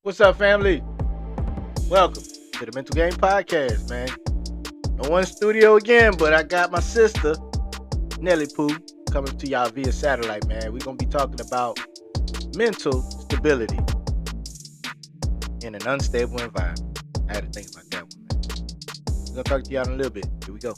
What's up, family? Welcome to the Mental Game Podcast, man. No one studio again, but I got my sister, Nelly Pooh, coming to y'all via satellite, man. We're going to be talking about mental stability in an unstable environment. I had to think about that one, man. We're going to talk to y'all in a little bit. Here we go.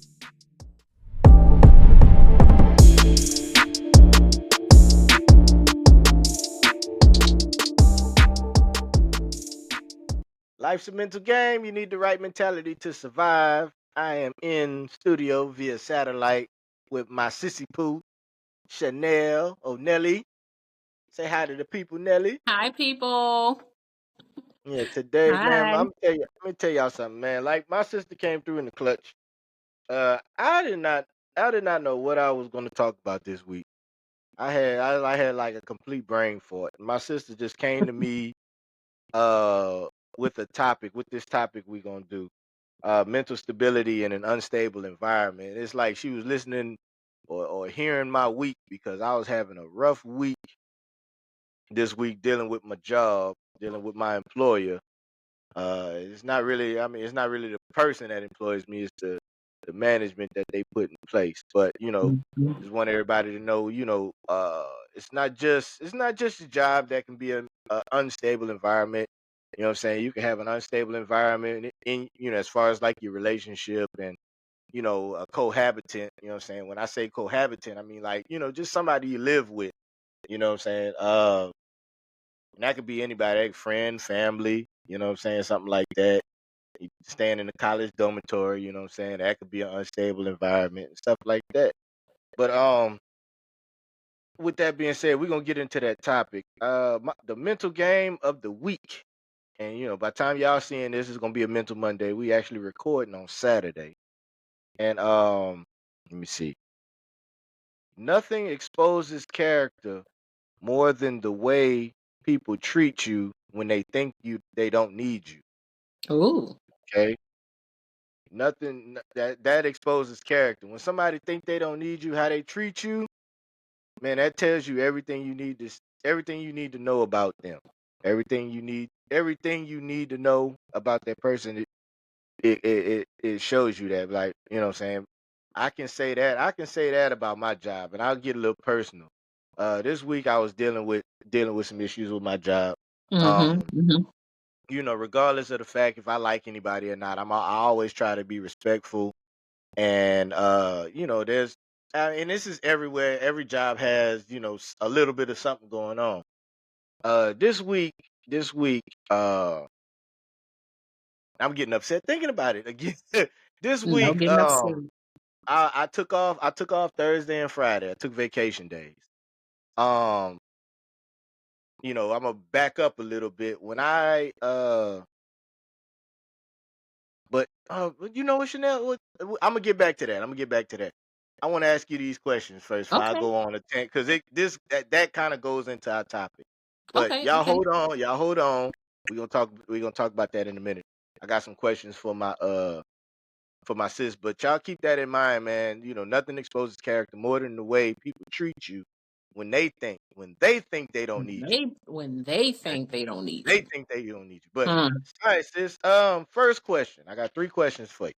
Life's a mental game. You need the right mentality to survive. I am in studio via satellite with my sissy Pooh, Channell, Nelly. Say hi to the people, Nelly. Hi, people. Yeah, today, man, Hi. let me tell y'all something, man. Like my sister came through in the clutch. I did not know what I was going to talk about this week. I had like a complete brain fart. My sister just came to me, uh, with this topic we're gonna do, mental stability in an unstable environment. It's like she was listening or hearing my week because I was having a rough week this week dealing with my job, dealing with my employer. It's not really. I mean, it's not really the person that employs me. It's the management that they put in place. But Mhm. just want everybody to know. It's not just a job that can be a unstable environment. You know what I'm saying? You can have an unstable environment in as far as like your relationship and a cohabitant. You know what I'm saying? When I say cohabitant, I mean like just somebody you live with. You know what I'm saying? And that could be anybody, like friend, family. You know what I'm saying? Something like that. You staying in a college dormitory, you know what I'm saying? That could be an unstable environment and stuff like that. But with that being said, we're gonna get into that topic. The mental game of the week. And by the time y'all seeing this, it's gonna be a mental Monday. We actually recording on Saturday. And let me see. Nothing exposes character more than the way people treat you when they think they don't need you. Ooh. Okay. Nothing that exposes character. When somebody think they don't need you, how they treat you, man, that tells you everything you need to know about them. Everything you need to know about that person. It shows you that, like, what I'm saying. I can say that about my job, and I'll get a little personal. This week I was dealing with some issues with my job. Mm-hmm. Um, Mm-hmm. regardless of the fact if I like anybody or not, I always try to be respectful. And there's and this is everywhere. Every job has a little bit of something going on. This week, this week, uh, I'm getting upset thinking about it again. This No week, getting upset. I took off. I took off Thursday and Friday. I took vacation days. Um, I'm gonna back up a little bit. But you know what, Chanel? I'm gonna get back to that. I'm gonna get back to that. I want to ask you these questions first before I Okay. go on a tent because that kind of goes into our topic. But Okay. Okay. y'all hold on. We're gonna talk about that in a minute. I got some questions for my sis, but y'all keep that in mind, man. Nothing exposes character more than the way people treat you when they think they don't need you. When they Okay? think they don't need They you. think they don't need you. But Hmm. all right, sis. First question. I got three questions for you.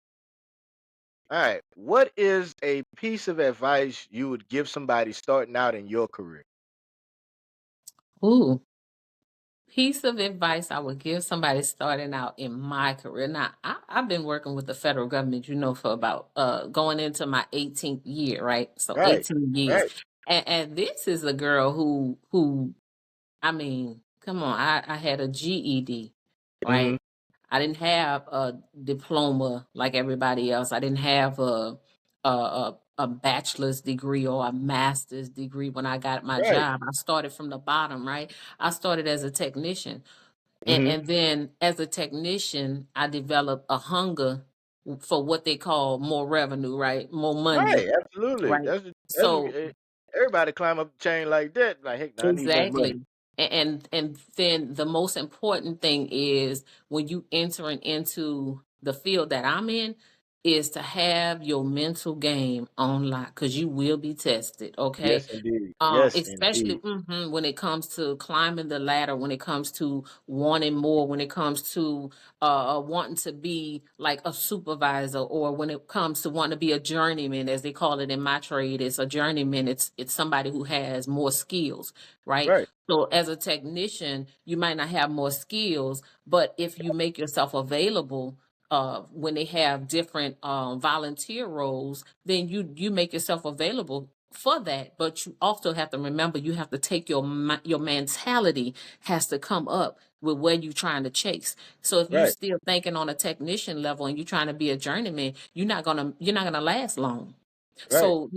All right. What is a piece of advice you would give somebody starting out in your career? Ooh. Piece of advice I would give somebody starting out in my career. Now, I've been working with the federal government, for about going into my 18th year, right? So Right. 18 years. Right. And this is a girl who I mean, come on, I had a GED, Mm-hmm. right? I didn't have a diploma like everybody else. I didn't have a bachelor's degree or a master's degree when I got my Right. job. I started from the bottom, right? I started as a technician. And, Mm-hmm. and then as a technician, I developed a hunger for what they call more revenue, right? More money, Right. Absolutely. right? That's So everybody climb up the chain like that. Like, hey, I need more money. exactly. And then the most important thing is when you entering into the field that I'm in, is to have your mental game on lock, because you will be tested, okay? Yes, indeed. Yes, Especially indeed. when it comes to climbing the ladder, when it comes to wanting more, when it comes to wanting to be like a supervisor, or when it comes to wanting to be a journeyman, as they call it in my trade. It's a journeyman. It's somebody who has more skills, right? Right. So as a technician, you might not have more skills, but if you make yourself available, when they have different volunteer roles, then you make yourself available for that. But you also have to remember, you have to take your mentality has to come up with where you're trying to chase. So if you Right. still thinking on a technician level and you're trying to be a journeyman, you're not gonna last long. Right. So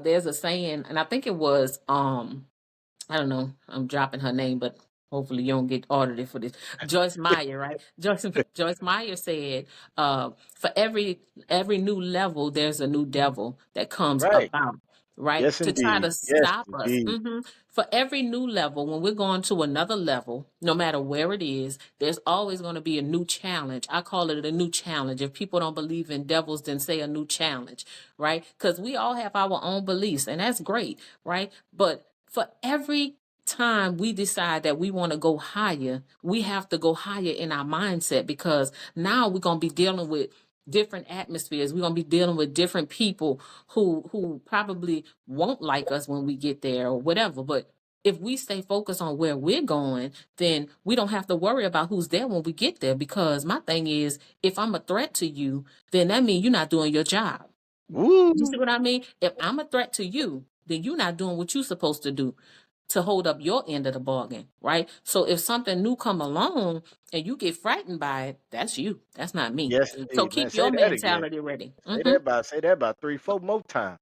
there's a saying, and I think it was I don't know. I'm dropping her name, but hopefully you don't get audited for this. Joyce Meyer, right? Joyce Meyer said, "For every new level, there's a new devil that comes Right. about, right? Yes, To try indeed. to Yes, stop us. indeed. For every new level, when we're going to another level, no matter where it is, there's always going to be a new challenge. I call it a new challenge. If people don't believe in devils, then say a new challenge, right? Because we all have our own beliefs, and that's great, right? But for every time we decide that we want to go higher, we have to go higher in our mindset, because now we're going to be dealing with different atmospheres. We're going to be dealing with different people who probably won't like us when we get there or whatever. But if we stay focused on where we're going, then we don't have to worry about who's there when we get there. Because my thing is, if I'm a threat to you, then that means you're not doing your job. You see Woo. what I mean? If I'm a threat to you, then you're not doing what you're supposed to do to hold up your end of the bargain, right? So if something new come along and you get frightened by it, that's you. That's not me. Yes, So indeed, man. keep Say your that again. mentality ready. Say that about 3, 4 more times.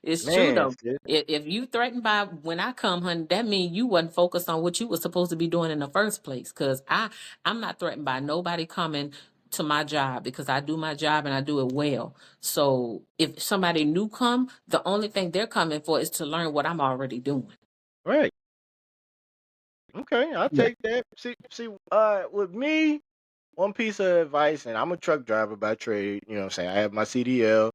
It's true Man, though. sis. If you threatened by when I come, honey, that means you wasn't focused on what you were supposed to be doing in the first place. Cause I'm not threatened by nobody coming to my job, because I do my job and I do it well. So if somebody new come, the only thing they're coming for is to learn what I'm already doing. Right. Okay, I'll Yeah. take that. With me, one piece of advice, and I'm a truck driver by trade, you know what I'm saying? I have my CDL.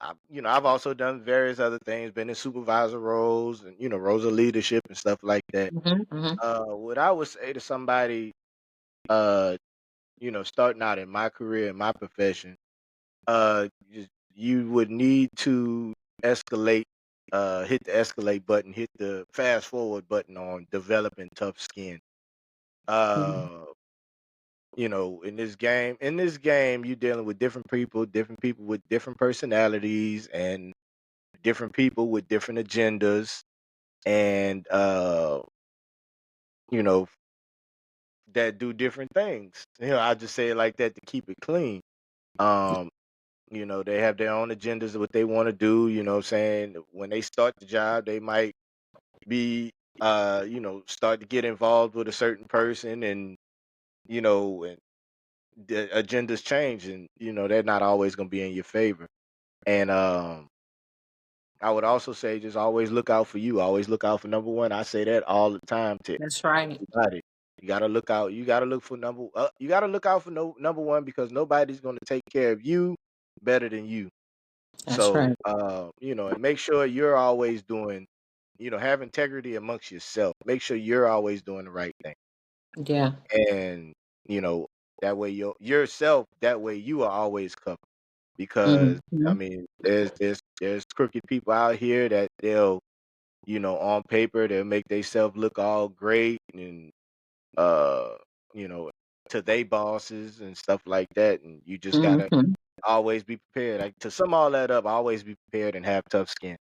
I've also done various other things, been in supervisor roles and, roles of leadership and stuff like that. Hmm. What I would say to somebody, uh, starting out in my career, in my profession, you would need to escalate, hit the escalate button, hit the fast forward button on developing tough skin. Uh, in this game, you're dealing with different people with different personalities, and different people with different agendas, and you know, that do different things. I just say it like that to keep it clean. Um, they have their own agendas of what they want to do, what I'm saying? When they start the job, they might be start to get involved with a certain person, and and the agendas change, and they're not always going to be in your favor. And I would also say, just always look out for you. Always look out for number one. I say that all the time to That's right. everybody. You gotta look out. You gotta look for You gotta look out for number one, because nobody's gonna take care of you better than you. That's So, right. and make sure you're always doing. Have integrity amongst yourself. Make sure you're always doing the right thing, Yeah. and you know that way yourself. That way you are always covered. Because I Hmm. mean, there's crooked people out here that they'll, on paper they'll make themselves look all great, and uh, you know, to they bosses and stuff like that, and you just gotta Hmm. always be prepared. Like, to sum all that up, always be prepared and have tough skin.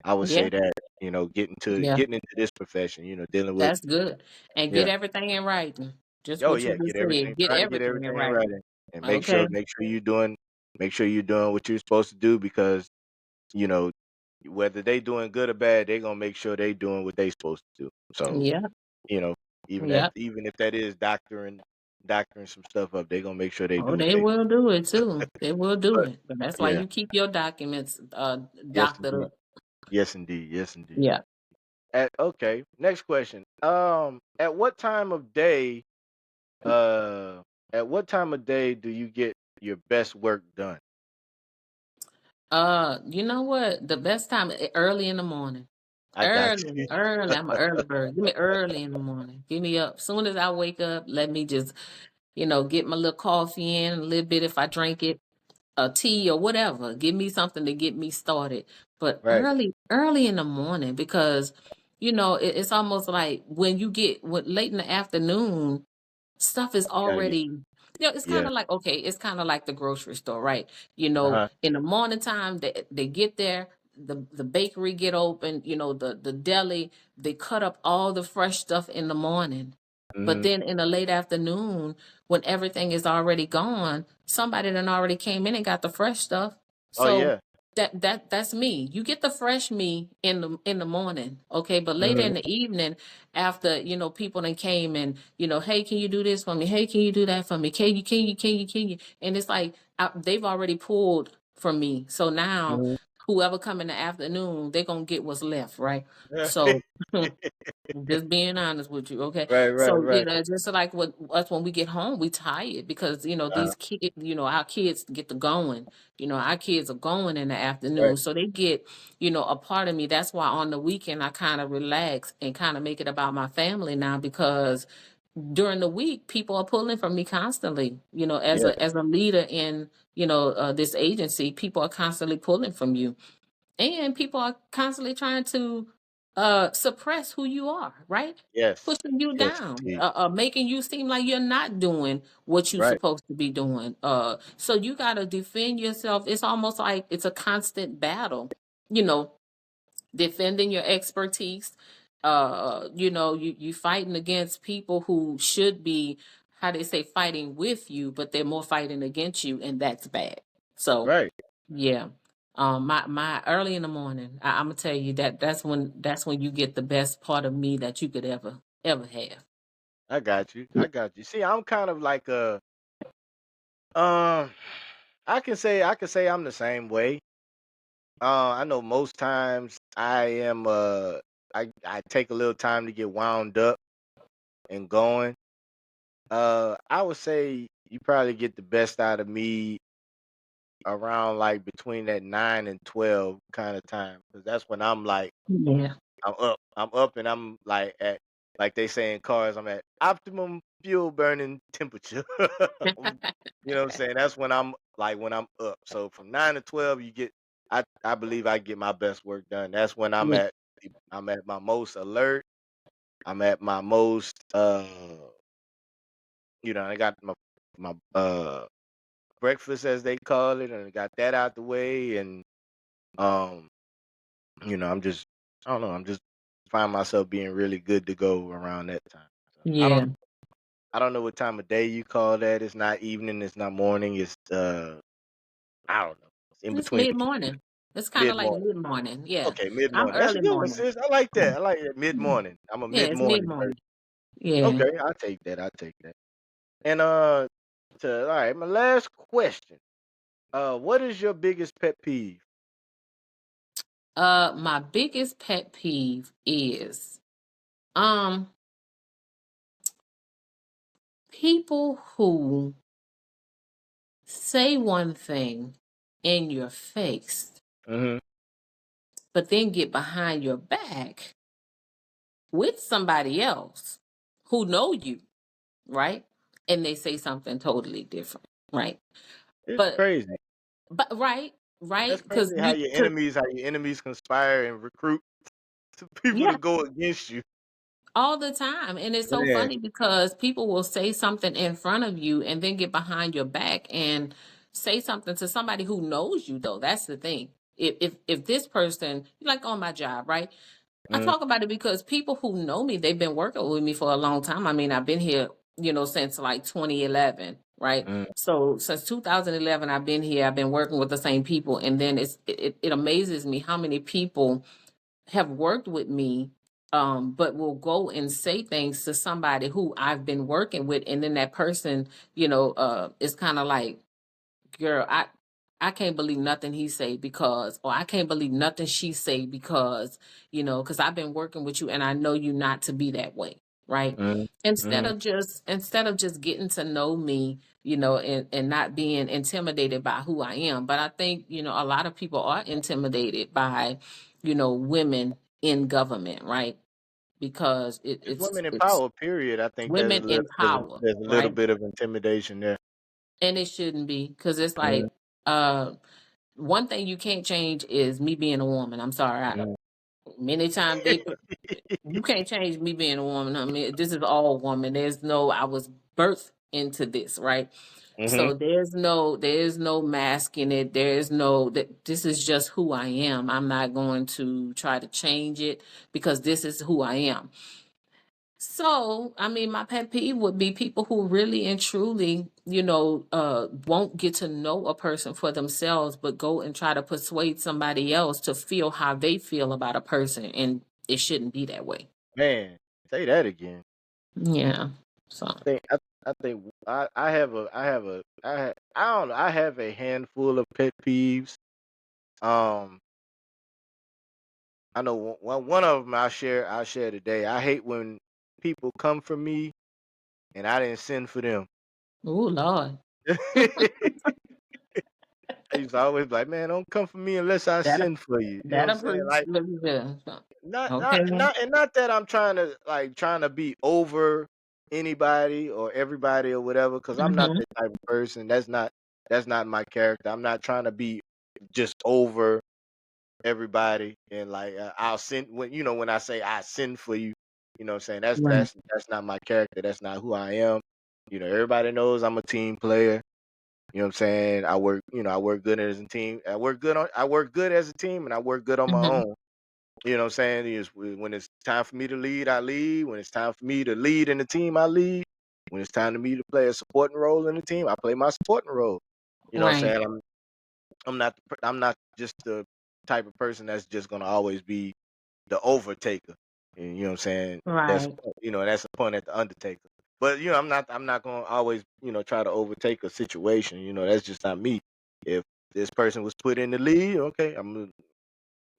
I would Yeah. say that, Yeah. getting into this profession, dealing with. That's good. And get Yeah. everything in writing. Just Oh what you yeah, just get everything. said. Get Try to get everything in everything writing. right, and make Okay. sure you're doing what you're supposed to do, because you know whether they doing good or bad, they gonna make sure they doing what they supposed to do. So, Yeah. you know, Yeah. even if that is doctoring some stuff up, they gonna make sure they Oh, do what they they. will do it too. They will do But it. But that's why yeah, you keep your documents yes doctored indeed, up. yes indeed, yes indeed. Yeah. Okay, next question. At what time of day, uh, at what time of day do you get your best work done? You know what? The best time early in the morning. I got Early, you. early. I'm an early bird. Give me early in the morning. Give me up. Soon as I wake up, let me just, get my little coffee in, a little bit if I drink it, a tea or whatever. Give me something to get me started. But Right. early in the morning, because it's almost like when you get late in the afternoon, stuff is Gotta get. already, it's kind Yeah. of like, okay, it's kind of like the grocery store, right? Uh-huh. In the morning time, they get there, the bakery get open, the deli, they cut up all the fresh stuff in the morning. But Mhm. then in the late afternoon, when everything is already gone, somebody done already came in and got the fresh stuff. Oh, So yeah. that's me. You get the fresh me in the morning, okay? But later in Mhm. the evening, after people then came and hey, can you do this for me? Hey, can you do that for me? Can you? And it's like they've already pulled from me. So now Mhm. whoever come in the afternoon, they're gonna get what's left, right? Yeah. So just being honest with you, okay? Right, right, So, right. just like what us when we get home, we tired because Uh-huh. these kids, our kids get to going. Our kids are going in the Right. afternoon, so they get, a part of me. That's why on the weekend I kind of relax and kind of make it about my family now because during the week people are pulling from me constantly. As Yeah. a leader in this agency, people are constantly pulling from you, and people are constantly trying to suppress who you are, right? Yes. Pushing you Yes, down, indeed. making you seem like you're not doing what you're Right. supposed to be doing. So you got to defend yourself. It's almost like it's a constant battle, you know, defending your expertise. You fighting against people who should be, how they say, fighting with you, but they're more fighting against you, and that's bad. So Right. yeah. My early in the morning, I'm gonna tell you that's when you get the best part of me that you could ever have. I got you. I got you. See, I'm kind of like a um I can say I'm the same way. I know most times I take a little time to get wound up and going. I would say you probably get the best out of me around like between that 9 and 12 kind of time because that's when I'm like Yeah. I'm up and I'm like at, like they say in cars, I'm at optimum fuel burning temperature. You know what I'm saying? That's when I'm like when I'm up. So from 9 to 12 you get, I believe I get my best work done. That's when Yeah. I'm at my most alert. I'm at my most I got my breakfast as they call it, and I got that out the way, and um I'm just, I don't know, I'm just find myself being really good to go around that time. So Yeah. I don't know what time of day you call that. It's not evening, it's not morning, it's I don't know. It's in It's between, mid morning. It's kind of mid like morning. mid morning. Yeah. Okay, mid I'm morning. That's a early good one, morning. sis. I like that. Mhm. I like that mid Mhm. morning. I'm a Yeah, mid it's mid morning person. morning. Yeah. Okay, I'll take that. I'll take that. And all right, my last question. What is your biggest pet peeve? My biggest pet peeve is um people who say one thing in your face, Hmm. but then get behind your back with somebody else who know you, right? And they say something totally different, right? It's But crazy. right, That's right, because crazy how your enemies conspire and recruit people yeah, to go against you. all the time. And it's so Man. funny because people will say something in front of you and then get behind your back and say something to somebody who knows you, though. That's the thing. If this person, like on my job, right? I Mhm, talk about it because people who know me, they've been working with me for a long time. I mean, I've been here, since like 2011, right? mhm. So since 2011, I've been here. I've been working with the same people, and then it amazes me how many people have worked with me, but will go and say things to somebody who I've been working with, and then that person, is kind of like, girl, I can't believe nothing he say because, or I can't believe nothing she say because, because I've been working with you and I know you not to be that way. right? Mm-hmm. Instead Mm-hmm. of just getting to know me, and not being intimidated by who I am. But I think, a lot of people are intimidated by, women in government, right? Because Just women in it's power, period. I think there's a women little in power, there's a little right? bit of intimidation there. And it shouldn't be, because it's Mm-hmm. like, uh one thing you can't change is me being a woman. I'm sorry. Many times you can't change me being a woman. I mean, this is all woman. I was birthed into this, right? Mm-hmm. So there's no masking it. This is just who I am. I'm not going to try to change it, because this is who I am. So, I mean, my pet peeve would be people who really and truly, won't get to know a person for themselves, but go and try to persuade somebody else to feel how they feel about a person. And it shouldn't be that way. Man, say that again. Yeah. So, I have I don't know. I have a handful of pet peeves. Um, I know one of them I share today. I hate when people come for me and I didn't send for them. oh, Lord. I used to always be like, man, don't come for me unless I That'll, send for you. You know what I'm that'll saying? preach. Like, Look at this. not Okay. not not and not that I'm trying to be over anybody or everybody or whatever, because I'm not Mm-hmm. that type of person. That's not my character. I'm not trying to be just over everybody, and like I'll send when I say I send for you. You know what I'm saying? Right. That's not my character. That's not who I am. Everybody knows I'm a team player. You know what I'm saying? I work good as a team. I work good as a team, and I work good on my Mm-hmm. own. You know what I'm saying? When it's time for me to lead, I lead. When it's time for me to lead in the team, I lead. When it's time to me to play a supporting role in the team, I play my supporting role. You know what I'm Right. saying? I'm not just the type of person that's just gonna always be the overtaker. And you know what I'm saying? Right. That's a point at the undertaker. But I'm not gonna always, try to overtake a situation. That's just not me. If this person was put in the lead, okay, I'm gonna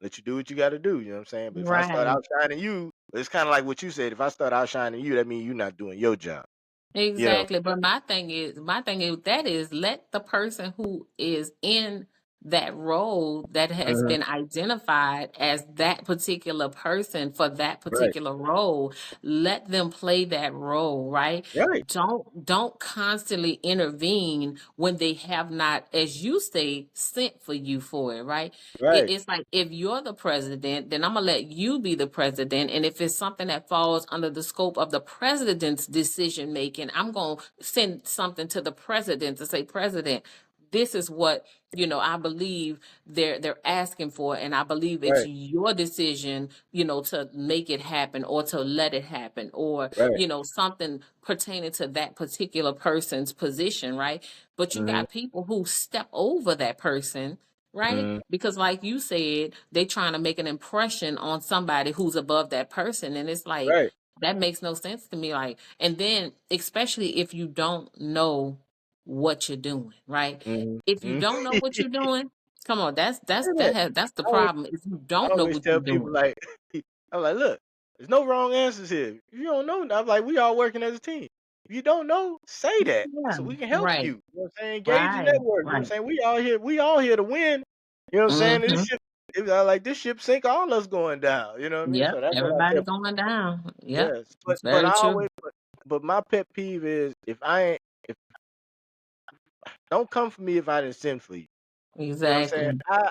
let you do what you gotta do, you know what I'm saying? But if I start Right. outshining you, it's kinda like what you said. If I start outshining you, that means you're not doing your job. You know? Exactly. But my thing is that is, let the person who is in that role that has Mhm. been identified as that particular person for that Right. particular role, let them play that role, right? Right. Don't constantly intervene when they have not, as you say, sent for you for it, right? Right. It's like, if you're the president, then I'm gonna let you be the president. And if it's something that falls under the scope of the president's decision making, I'm gonna send something to the president to say, President, this is what I believe they're asking for, and I believe it's Right. your decision, to make it happen or to let it happen, or Right. something pertaining to that particular person's position, right? But you Mhm. got people who step over that person, right? Mhm. Because like you said, they trying to make an impression on somebody who's above that person. And it's like, Right. that makes no sense to me. Like, and then especially if you don't know what you're doing, right? Mhm. If you Mhm. don't know what you're doing, come on, Say that. that's the I always problem. If you I don't know always what tell you're people doing. like I'm like, look, there's no wrong answers here. If you don't know, I'm like, we all working as a team. If you don't know, say that Yeah. so we can help you. Right. You know what I'm saying? Engage and Right. network. You know what I'm Right. saying? We all here to win. You know what I'm saying? This Mm-hmm. ship, like this ship sink, all us going down. You know what I mean? So Yep. that's what I Everybody tell. going down. Yep. Yes, It's very true. but my pet peeve is if I ain't if don't come for me if I didn't send for you. You know what I'm saying? Exactly.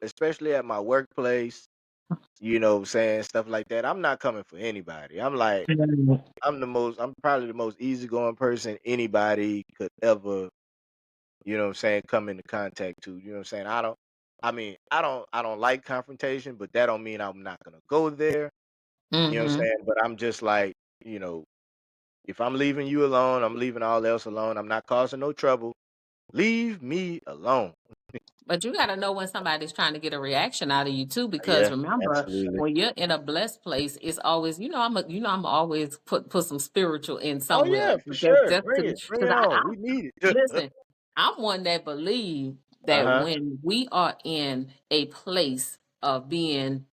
Especially at my workplace. You know what I'm saying? Stuff like that. I'm not coming for anybody. I'm probably the most easygoing person anybody could ever, what I'm saying, come into contact to. You know what I'm saying? I don't like confrontation, but that don't mean I'm not gonna go there. You know what I'm Mm-hmm. saying? But I'm just like, you know, if I'm leaving you alone, I'm leaving all else alone. I'm not causing no trouble. Leave me alone. But you got to know when somebody's trying to get a reaction out of you too, because Yeah, remember, absolutely. when you're in a blessed place, it's always, I'm always put some spiritual in Oh somewhere, yeah, for sure. Bring because it I on. We need it. listen. I'm one that believe that Uh-huh. when we are in a place of being,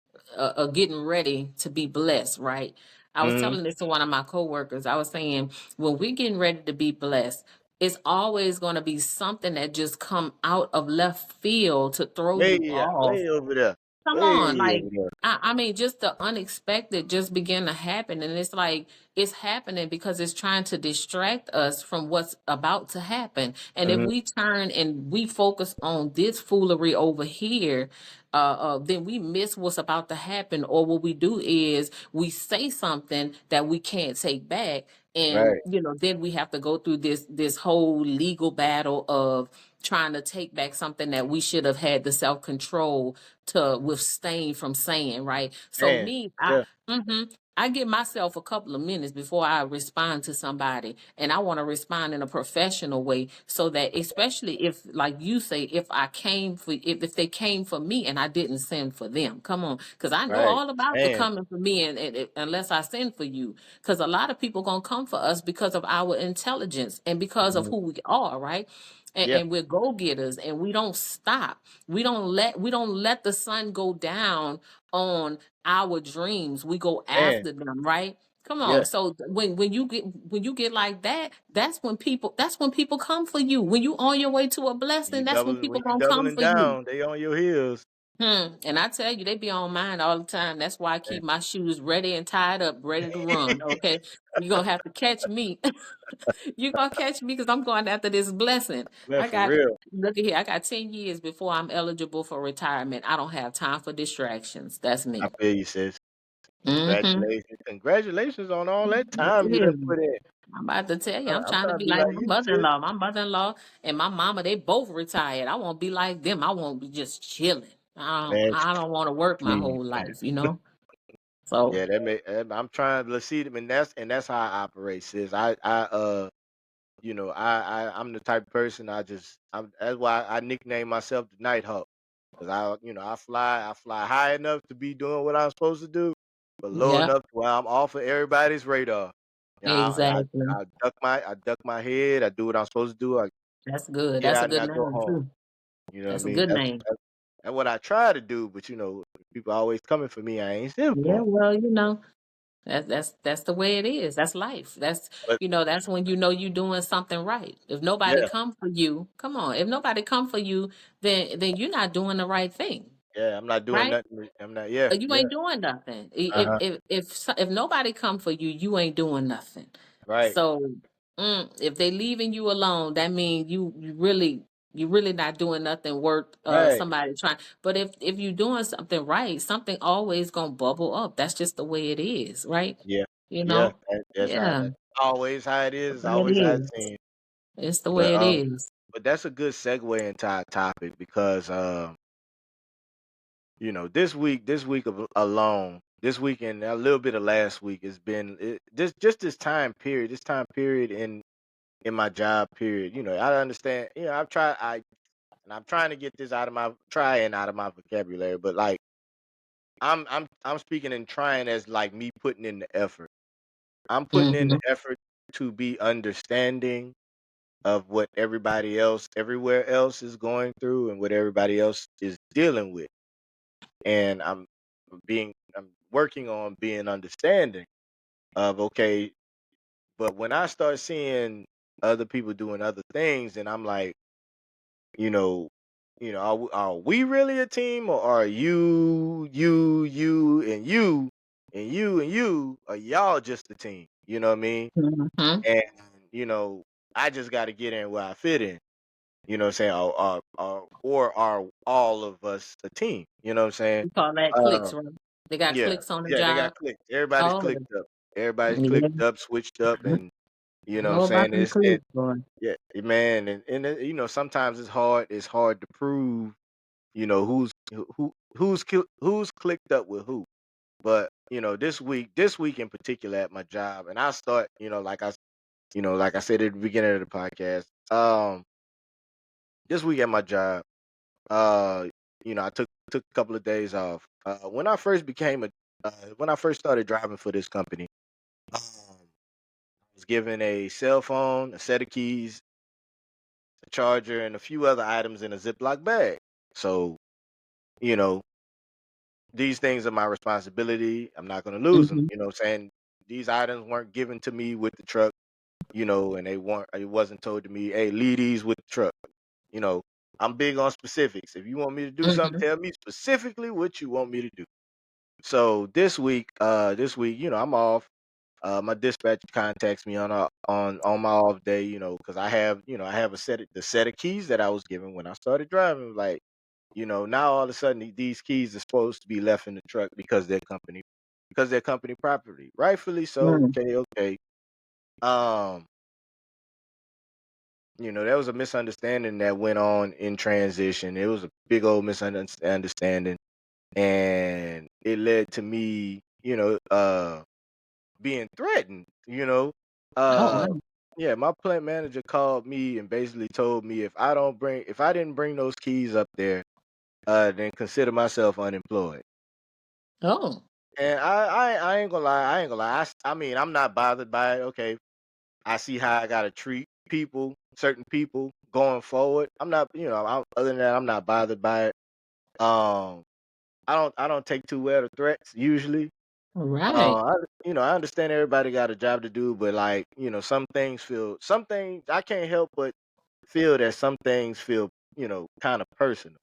getting ready to be blessed, right? I was Hmm. telling this to one of my coworkers. I was saying, when we're getting ready to be blessed, it's always going to be something that just come out of left field to throw Way you out, off. way over there, Come on, way like over there. I mean, just the unexpected just began to happen, and it's like it's happening because it's trying to distract us from what's about to happen. And if Hmm. we turn and we focus on this foolery over here, then we miss what's about to happen. Or what we do is we say something that we can't take back, and Right. then we have to go through this whole legal battle of trying to take back something that we should have had the self control to withstand from saying, right? So Man. me, Yeah. I give myself a couple of minutes before I respond to somebody, and I want to respond in a professional way, so that, especially if, like you say, if they came for me and I didn't send for them, come on, because I know Right. all about the Man. coming for me, and unless I send for you, because a lot of people gonna come for us because of our intelligence and because of Mhm. who we are, right? And, Yeah. and we're go getters, and we don't stop. We don't let the sun go down on our dreams. We go Man. after them, right? Come on. Yeah. So when you get like that, that's when people come for you. When you on your way to a blessing, that's when When people you gonna come doubling for you. down, they on your heels. And I tell you, they be on mine all the time. That's why I Man. keep my shoes ready and tied up, ready to run. Okay, you're gonna have to catch me. You're gonna catch me because I'm going after this blessing. Man, I for got real. Look at here. I got 10 years before I'm eligible for retirement. I don't have time for distractions. That's I me. feel you, sis. Mm-hmm. Congratulations. Congratulations on all that time you done put in. I'm about to tell you, I'm I'm trying to trying to be be like like my you, sis. mother-in-law. My mother-in-law and my mama, they both retired. I won't be like them. I won't be just chilling. I don't, Man, I don't want to work my please. whole life. So Yeah, I'm trying to see them, and that's how I operate, sis. I'm the type of person that's why I nickname myself the Night Hawk. Cause I fly high enough to be doing what I'm supposed to do, but low yeah, enough to where I'm off of everybody's radar. You know, exactly. I duck my head. I do what I'm supposed to do. I That's good. get That's a out and good I go name home. too. You know what I That's a mean? good name. That's what I try to do. But people always coming for me. I ain't still for Yeah, 'em. well, that's the way it is. That's life. But That's when you're doing something right. If nobody yeah, come for you, come on. If nobody come for you, then you're not doing the right thing, yeah, I'm not doing right? nothing. I'm not. Yeah, You yeah. ain't doing nothing. Uh huh. If nobody come for you, you ain't doing nothing. Right. So if they leaving you alone, that means you really not doing nothing worth Right. somebody trying. But if you doing something right, something always gonna bubble up. That's just the way it is, right? Yeah. You Yeah. know? That's Yeah, always how it the is. way it Always how it is. seems. It's the But way it is. that's a good segue into our topic because alone, this week and a little bit of last week has been this time period in my job period. I understand. I'm trying to get this out of my vocabulary, but like I'm speaking and trying as like me putting in the effort. I'm putting in the Hmm. effort to be understanding of what everybody else everywhere else is going through and what everybody else is dealing with. And I'm working on being understanding of, okay, but when I start seeing other people doing other things, and I'm like, you know, are we really a team, or are you, are y'all just a team? You know what I mean? Hmm. And you know, I just got to get in where I fit in. You know what I'm saying? Or are all of us a team? You know what I'm saying? We call that Uh, clicks, right? They got yeah, clicks on the yeah, they got job. clicked. Everybody's Oh, clicked up. Everybody's yeah. clicked up, switched up, and you I know what I'm know about saying? them It clicks, boy. yeah, man, and sometimes it's hard to prove, who's clicked up with who. But this week in particular at my job, and I start, like I said at the beginning of the podcast, this week at my job, uh, I took a couple of days off. When I first started driving for this company, I was given a cell phone, a set of keys, a charger, and a few other items in a Ziploc bag. So, you know, these things are my responsibility. I'm not going to lose them. Hmm. You know what I'm saying? these items weren't given to me with the truck, and it wasn't told to me, hey, leave these with the truck. You know, I'm big on specifics. If you want me to do something, Mhm. tell me specifically what you want me to do. So this week, I'm off. My dispatcher contacts me on my off day, because I have the set of keys that I was given when I started driving. Like, now all of a sudden these keys are supposed to be left in the truck because they're company property, rightfully so. Mm. Okay, okay. Um, there was a misunderstanding that went on in transition. It was a big old misunderstanding, and it led to me, being threatened. Oh, Uh, wow. yeah, my plant manager called me and basically told me if I didn't bring those keys up there, then consider myself unemployed. Oh, And I ain't gonna lie, I ain't gonna lie. I mean, I'm not bothered by it. Okay, I see how I gotta treat people, certain people going forward. I'm not, other than that, I'm not bothered by it. Um, I don't take too well to threats usually. right. I understand everybody got a job to do, but like, some things I can't help but feel that some things feel, kind of personal.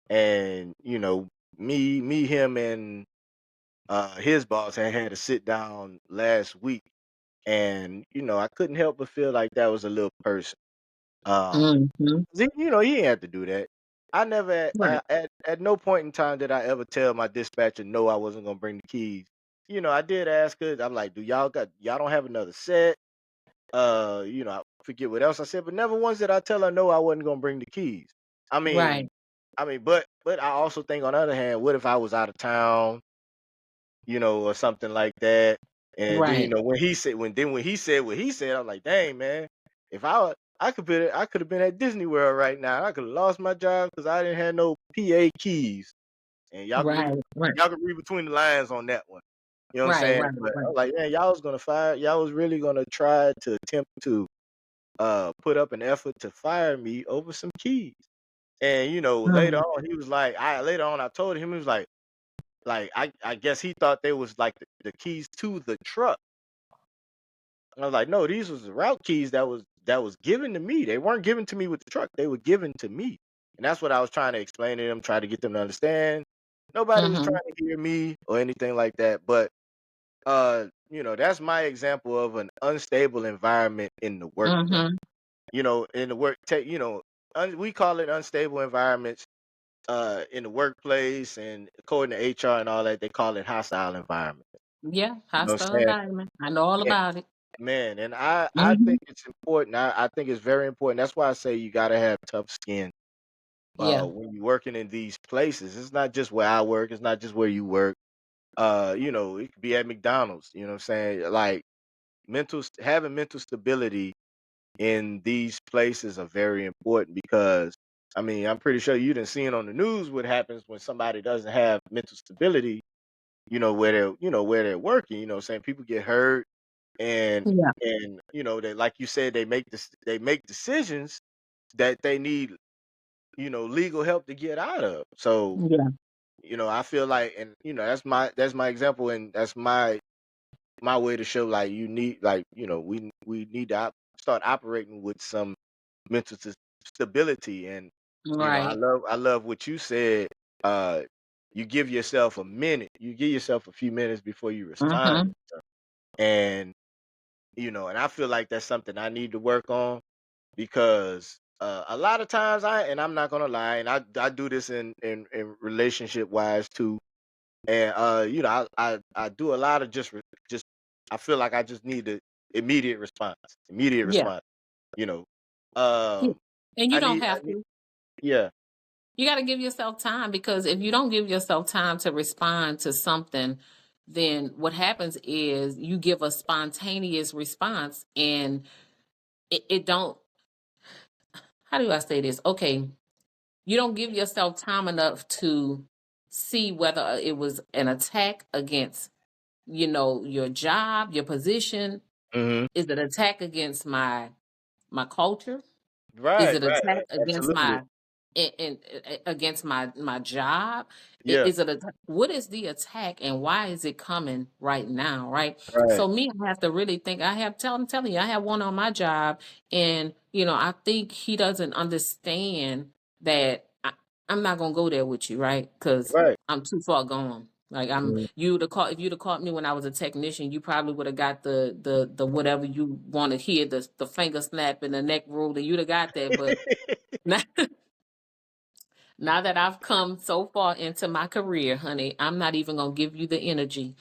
And, him and his boss had to sit down last week, and I couldn't help but feel like that was a little personal. Um, Mhm. he didn't have to do that. I never, Right. at no point in time did I ever tell my dispatcher no, I wasn't gonna bring the keys. I did ask her. I'm like, do y'all don't have another set? I forget what else I said, but never once did I tell her no, I wasn't gonna bring the keys. I mean, Right. but I also think on the other hand, what if I was out of town, or something like that? And then Right. when he said what he said, I'm like, dang man, if I could have been at Disney World right now. I could have lost my job because I didn't have no PA keys. And Right. Right. y'all can read between the lines on that one. You know what I'm Right. saying? Right. But I Right. was like, man, y'all was really gonna try to attempt to put up an effort to fire me over some keys. And later Mm. on he was like, I told him, he was like I guess he thought they was like the keys to the truck. I was like, no, these was the route keys that was given to me. They weren't given to me with the truck. They were given to me. And that's what I was trying to explain to them, try to get them to understand. Nobody was Mhm. trying to hear me or anything like that. But that's my example of an unstable environment in the workplace. Mhm. In the work tech, we call it unstable environments in the workplace, and according to HR and all that, they call it hostile environment. Yeah. You know what Hostile I'm saying? environment. I know all Yeah, about it. man, and I Mhm. think it's important. I think it's very important. That's why I say you gotta have tough skin Yeah. when you're working in these places. It's not just where I work, it's not just where you work. It could be at McDonald's, you know what I'm saying? Like having mental stability in these places are very important because I mean, I'm pretty sure you didn't see it on the news what happens when somebody doesn't have mental stability, where they're working, what I'm saying? People get hurt and Yeah. they, like you said, they make decisions that they need, legal help to get out of. So, Yeah. I feel like, and that's my example, and that's my way to show like you need, like, we need to start operating with some mental stability. And I Right. love what you said. uh you give yourself a minute, you give yourself a few minutes before you respond. Mhm. And and I feel like that's something I need to work on because a lot of times I'm not gonna lie, and I do this in relationship wise too. And I do a lot of just I feel like I just need the immediate Yeah. response. You know, Yeah. um, And you I don't need I have need to. yeah. You got to give yourself time, because if you don't give yourself time to respond to something, then what happens is you give a spontaneous response, and it don't, how do I say this? Okay, you don't give yourself time enough to see whether it was an attack against, your job, your position. Hmm. Is it attack against my culture? Is Right, it right, attack against absolutely. against my job? Yeah. Is it what is the attack and why is it coming right now, right? Right. So me, I have to really think. I'm telling you, I have one on my job, and I think he doesn't understand that I'm not gonna go there with you, right? Because Right. I'm too far gone. Like Mhm. you would have caught if you'd have caught me when I was a technician, you probably would have got the whatever you want to hear, the finger snap and the neck roll, and you'd have got that. But now, now that I've come so far into my career, honey, I'm not even gonna give you the energy.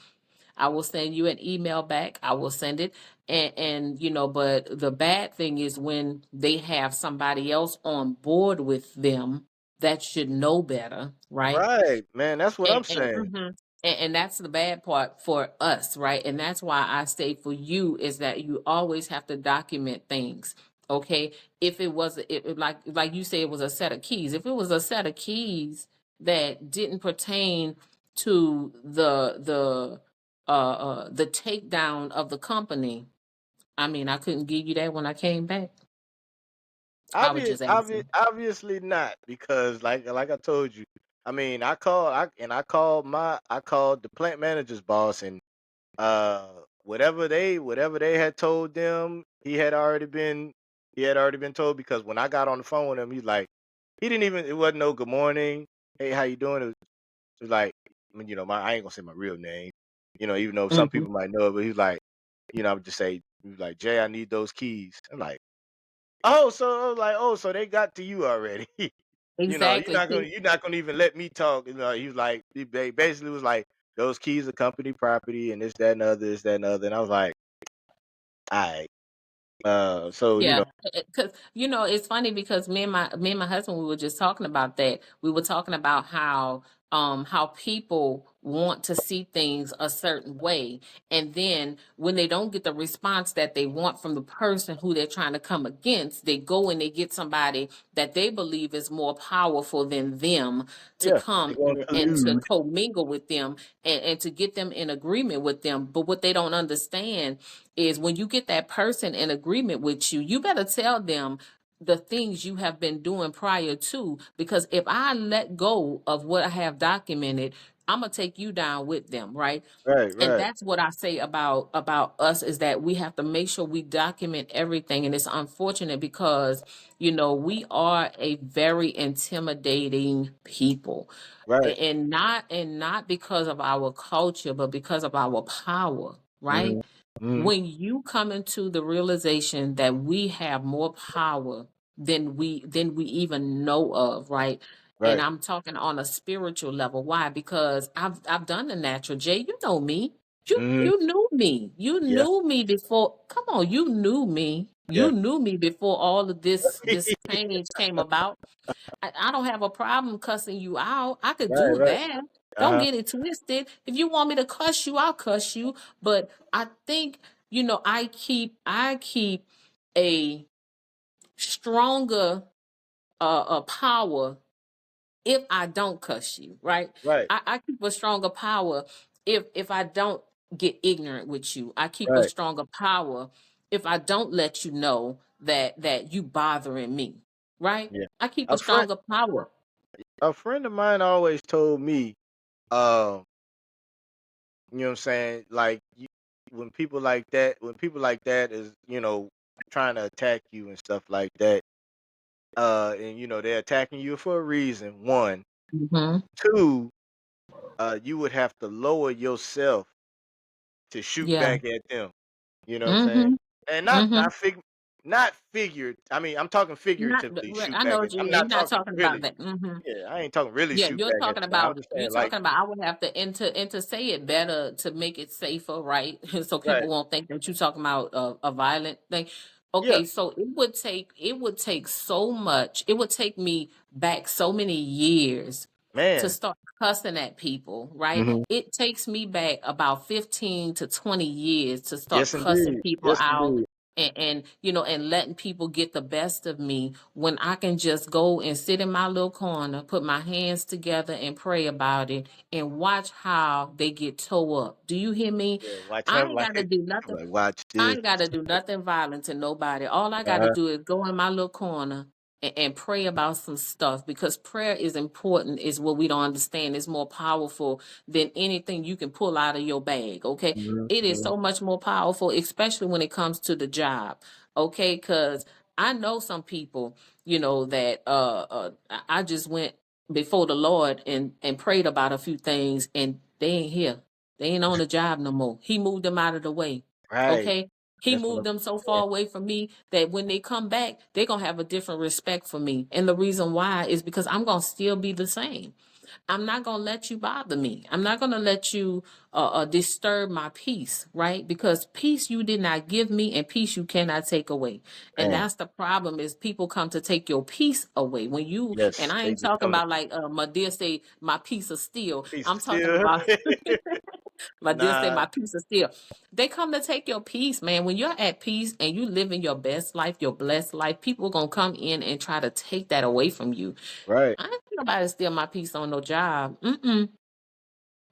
I will send you an email back. I will send it. And but the bad thing is when they have somebody else on board with them that should know better, right? Right, man. That's what I'm And saying. and that's the bad part for us, right? And that's why I say for you is that you always have to document things. Okay, if it was like you say, it was a set of keys. If it was a set of keys that didn't pertain to the takedown of the company, I mean, I couldn't give you that when I came back. I would just ask you. Obviously not, because like I told you, I mean, I called the plant manager's boss, and whatever they had told them, he had already been told, because when I got on the phone with him, it wasn't no good morning, hey, how you doing? It was like, I mean, I ain't gonna say my real name, even though some Hmm. people might know it, but he's like, I would just say, he was like, Jay, I need those keys. I'm like, oh, so I was like, oh, so they got to you already. You're Exactly. not gonna See, you're not gonna even let me talk. He was like, basically was like, those keys are company property, and this, that, and the other, this, that, and the other. And I was like, all right. So yeah, because it's funny because me and my husband, we were just talking about that. We were talking about how people want to see things a certain way, and then when they don't get the response that they want from the person who they're trying to come against, they go and they get somebody that they believe is more powerful than them to yeah, they're come gonna and to collude. commingle with them and to get them in agreement with them. But what they don't understand is when you get that person in agreement with you, you better tell them the things you have been doing prior to. Because if I let go of what I have documented, I'm gonna take you down with them, right? Right, And right, that's what I say about us is that we have to make sure we document everything. And it's unfortunate because we are a very intimidating people, right. and not because of our culture, but because of our power, right? Hmm. Hmm. When you come into the realization that we have more power than we even know of, right? And Right. I'm talking on a spiritual level. Why? Because I've done the natural. Jay, you know me. you Hmm. you knew me. You Yeah. knew me before. Come on, you knew me. Yeah. You knew me before all of this change came about. I don't have a problem cussing you out. I could Right. do Right. that. Uh Don't huh. get it twisted. If you want me to cuss you, I'll cuss you. But I think, I keep a stronger power if I don't cuss you, right? Right. I keep a stronger power if I don't get ignorant with you. I keep a Right. stronger power if I don't let you know that you bothering me, right? Yeah. I keep a A friend, stronger power. a friend of mine always told me, um, you know what I'm saying, like, when people like that is, trying to attack you and stuff like that, and they're attacking you for a reason. One, Mhm. two, you would have to lower yourself to shoot Yeah. back at them. You know what I'm saying? Mhm. And Mhm. not figured. I mean, I'm talking Not figuratively right, shoot I know back what at. you I'm mean. You're not not talking talking about really. that. Mhm. Yeah, I ain't talking really Yeah, shoot back at you. I'm just you're saying, like, talking about I would have to enter say it better to make it safer, right? So people right? won't think that you're talking about a violent thing. Yeah, Okay, so it would take so much. It would take me back so many years to man. start cussing at people, right? Hmm. It takes me back about 15 to 20 years to start Yes, cussing indeed. people Yes, out indeed. and letting people get the best of me when I can just go and sit in my little corner, put my hands together and pray about it and watch how they get tore up. Do you hear me? Yeah, watch I him. ain't Like, gotta do I'm nothing. like, watch I this. ain't gotta do nothing violent to nobody. All I gotta Uh-huh. do is go in my little corner and pray about some stuff, because prayer is important, is what we don't understand. It's more powerful than anything you can pull out of your bag. Okay. It is Mhm. so much more powerful, especially when it comes to the job. Okay. Because I know some people, that I just went before the Lord and prayed about a few things, and they ain't here. They ain't on the job no more. He moved them out of the way. Right. Okay. He That's what moved I'm them so saying. far away from me that when they come back, they're going to have a different respect for me. And the reason why is because I'm going to still be the same. I'm not going to let you bother me. I'm not going to let you disturb my peace, right? Because peace you did not give me, and peace you cannot take away. And Man, that's the problem, is people come to take your peace away. And yes, I they ain't just talking come to about like my dear say, my piece of steel. piece I'm of talking steel. about my dear say, Nah, my piece of steel. They come to take your peace, man. When you're at peace and you living your best life, your blessed life, people are gonna come in and try to take that away from you. right. I ain't want nobody to steal my peace on no job. Mm-mm.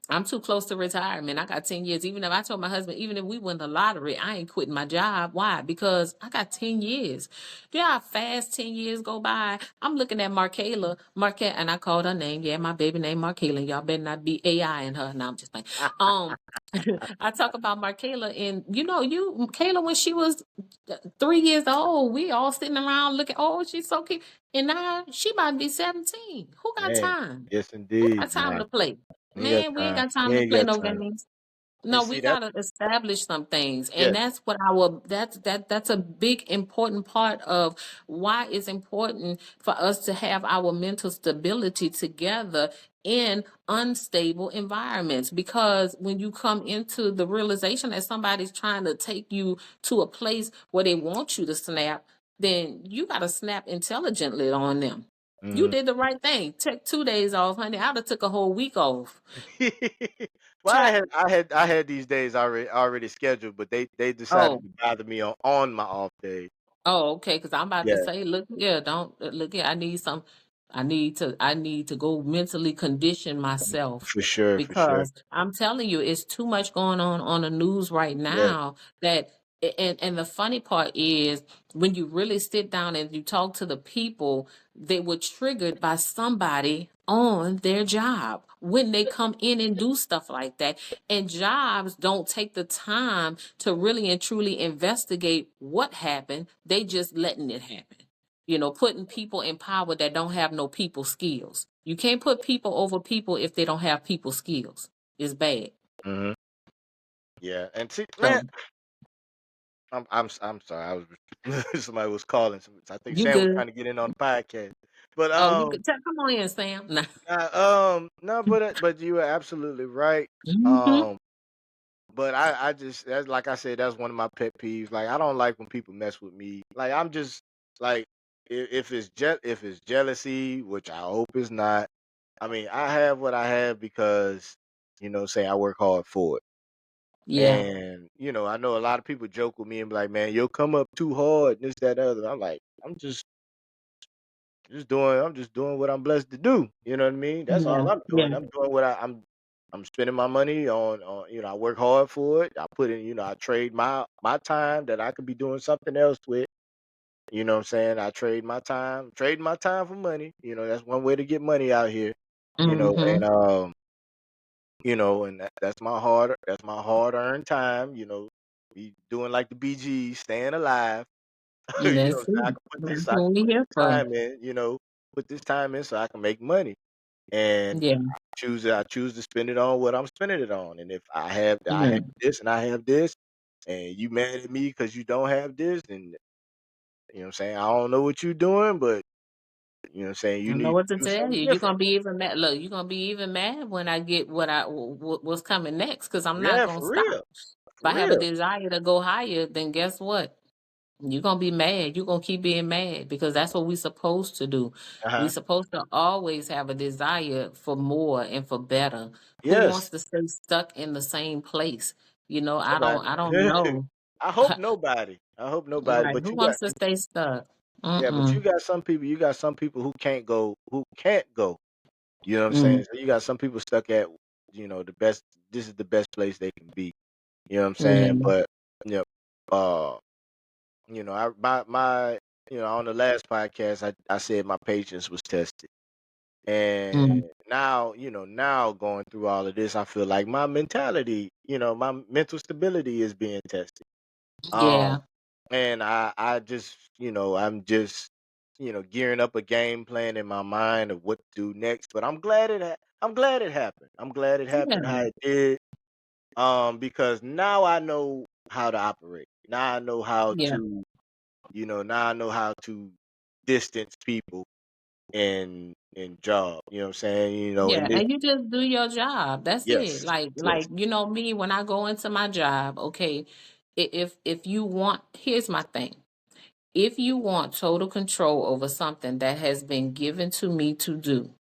I'm too close to retirement. I got 10 years. Even if I told my husband, even if we win the lottery, I ain't quitting my job. Why? Because I got 10 years. You know how fast 10 years go by? I'm looking at Marquette, and I called her name. Yeah, my baby name Markayla. Y'all better not be AI in her. No, I'm just like, um, I talk about Markayla, and Kayla, when she was 3 years old, we all sitting around looking, oh, she's so cute. And now she about to be 17. Who got Man, time? yes Who got indeed, time man. to play? You got Man, we ain't time. got time You to ain't play got no time. games. And No, we see that gotta establish some things, and yes. that's a big important part of why it's important for us to have our mental stability together in unstable environments. Because when you come into the realization that somebody's trying to take you to a place where they want you to snap, then you gotta snap intelligently on them. You Mhm. did the right thing. Take 2 days off, honey. I'd have took a whole week off. Well, Child, I had these days already scheduled, but they decided oh, to bother me on my off day. oh, okay. Because I'm about to Yeah, say, look, yeah, don't look here. I need to go mentally condition myself, for sure, for sure. because I'm telling you, it's too much going on the news right Yeah. now that. And the funny part is, when you really sit down and you talk to the people, they were triggered by somebody on their job when they come in and do stuff like that. And jobs don't take the time to really and truly investigate what happened. They just letting it happen. Putting people in power that don't have no people skills. You can't put people over people if they don't have people skills. It's bad. Hmm. Yeah, and see, man, So I'm sorry. I was somebody was calling. I think you Sam was good. trying to get in on the podcast, but Oh, you could come on in, Sam. Nah. no, but you are absolutely right. Hmm. Um, but I just that's like I said, that's one of my pet peeves. Like I don't like when people mess with me. Like I'm just like if it's jealousy, which I hope is not. I mean, I have what I have because say I work hard for it. Yeah. And I know a lot of people joke with me and be like, "Man, you'll come up too hard." This, that, other. I'm like, I'm just doing what I'm blessed to do. You know what I mean? That's Yeah. all I'm Yeah. doing. I'm doing what I'm spending my money on. I work hard for it. I put in. I trade my time that I could be doing something else with. You know what I'm saying? I trade my time for money. That's one way to get money out here. Hmm. And that's my hard earned time. Be doing like the BGs, staying alive. That's So I it. can That's I what can we put here this for. time in. Put this time in so I can make money. And Yeah. I choose to spend it on what I'm spending it on. And if I Yeah. have this and I have this, and you mad at me because you don't have this, and what I'm saying, I don't know what you're doing, but what I'm saying, I you don't know need what to to do tell something you. You're different. gonna be even mad. Look, you're gonna be even mad when I get what's coming next, because I'm not Yeah, gonna for stop. real, If for I have a real. desire to go higher, then guess what? You're gonna be mad. You're gonna keep being mad, because that's what we're supposed to do. We're Uh-huh. supposed to always have a desire for more and for better. Who wants Yes, to stay stuck in the same place? nobody. I don't know. I hope nobody. I hope nobody. Right. But Who wants to stay stuck? yeah, but you Mm-mm. got some people. You got some people who can't go. Who can't go. You know what I'm saying? Mm. So you got some people stuck at the best. This is the best place they can be. You know what I'm saying? Yeah. But you know, uh, I on the last podcast, I said my patience was tested. And Mm, now going through all of this, I feel like my mentality, my mental stability is being tested. Um, yeah, and I just, I'm just, gearing up a game plan in my mind of what to do next. But I'm glad it happened. I'm glad it happened how yeah, it did. Because now I know how to operate. Now I know how yeah. to, now I know how to distance people in job. You know what I'm saying? In Yeah, this, and you just do your job. That's it. yes, yes, Like me when I go into my job, okay, if you want, here's my thing. If you want total control over something that has been given to me to do,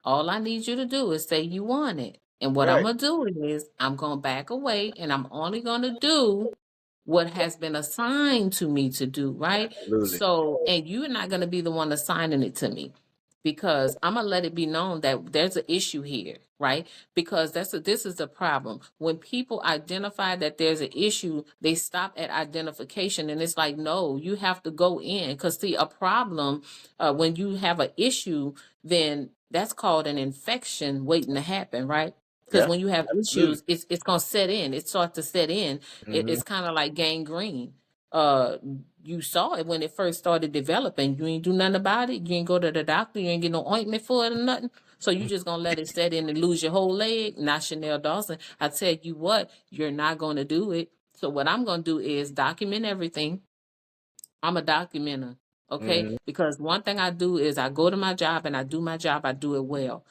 all I need you to do is say you want it. And what I'm right, gonna do is I'm gonna back away and I'm only gonna do what has been assigned to me to do, right? absolutely, So, and you're not going to be the one assigning it to me because I'm going to let it be known that there's an issue here, right? Because this is the problem. When people identify that there's an issue, they stop at identification and it's like, no, you have to go in because see a problem when you have an issue, then that's called an infection waiting to happen, right? Because yeah, when you have absolutely. issues, it's gonna set in. It starts to set in. Hmm. It's kind of like gangrene. Uh, you saw it when it first started developing. You ain't do nothing about it. You ain't go to the doctor. You ain't get no ointment for it or nothing. So you just gonna let it set in and lose your whole leg. Not Channell Dawson. I tell you what, you're not gonna do it. So what I'm gonna do is document everything. I'm a documenter. Okay, Hmm. because one thing I do is I go to my job and I do my job. I do it well.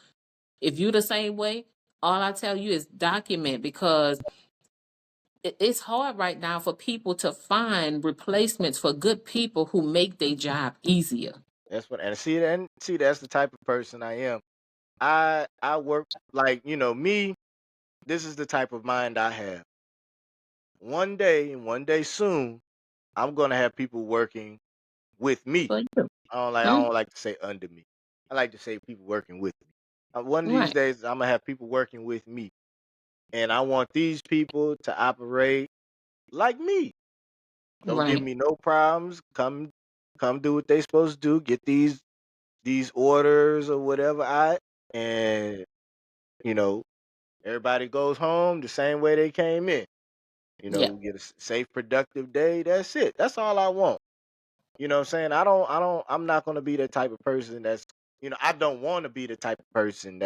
If you the same way, all I tell you is document because it's hard right now for people to find replacements for good people who make their job easier. That's what, and see, that's the type of person I am. I work like me. This is the type of mind I have. One day, and one day soon, I'm gonna have people working with me. For you. I Mm, don't like to say under me. I like to say people working with me. One of these right, days, I'm gonna have people working with me, and I want these people to operate like me. Don't give right. me no problems. Come do what they supposed to do. Get these orders or whatever. And you know everybody goes home the same way they came in. Yeah. Get a safe, productive day. That's it. That's all I want. You know what I'm saying? I'm not going to be the type of person I don't want to be the type of person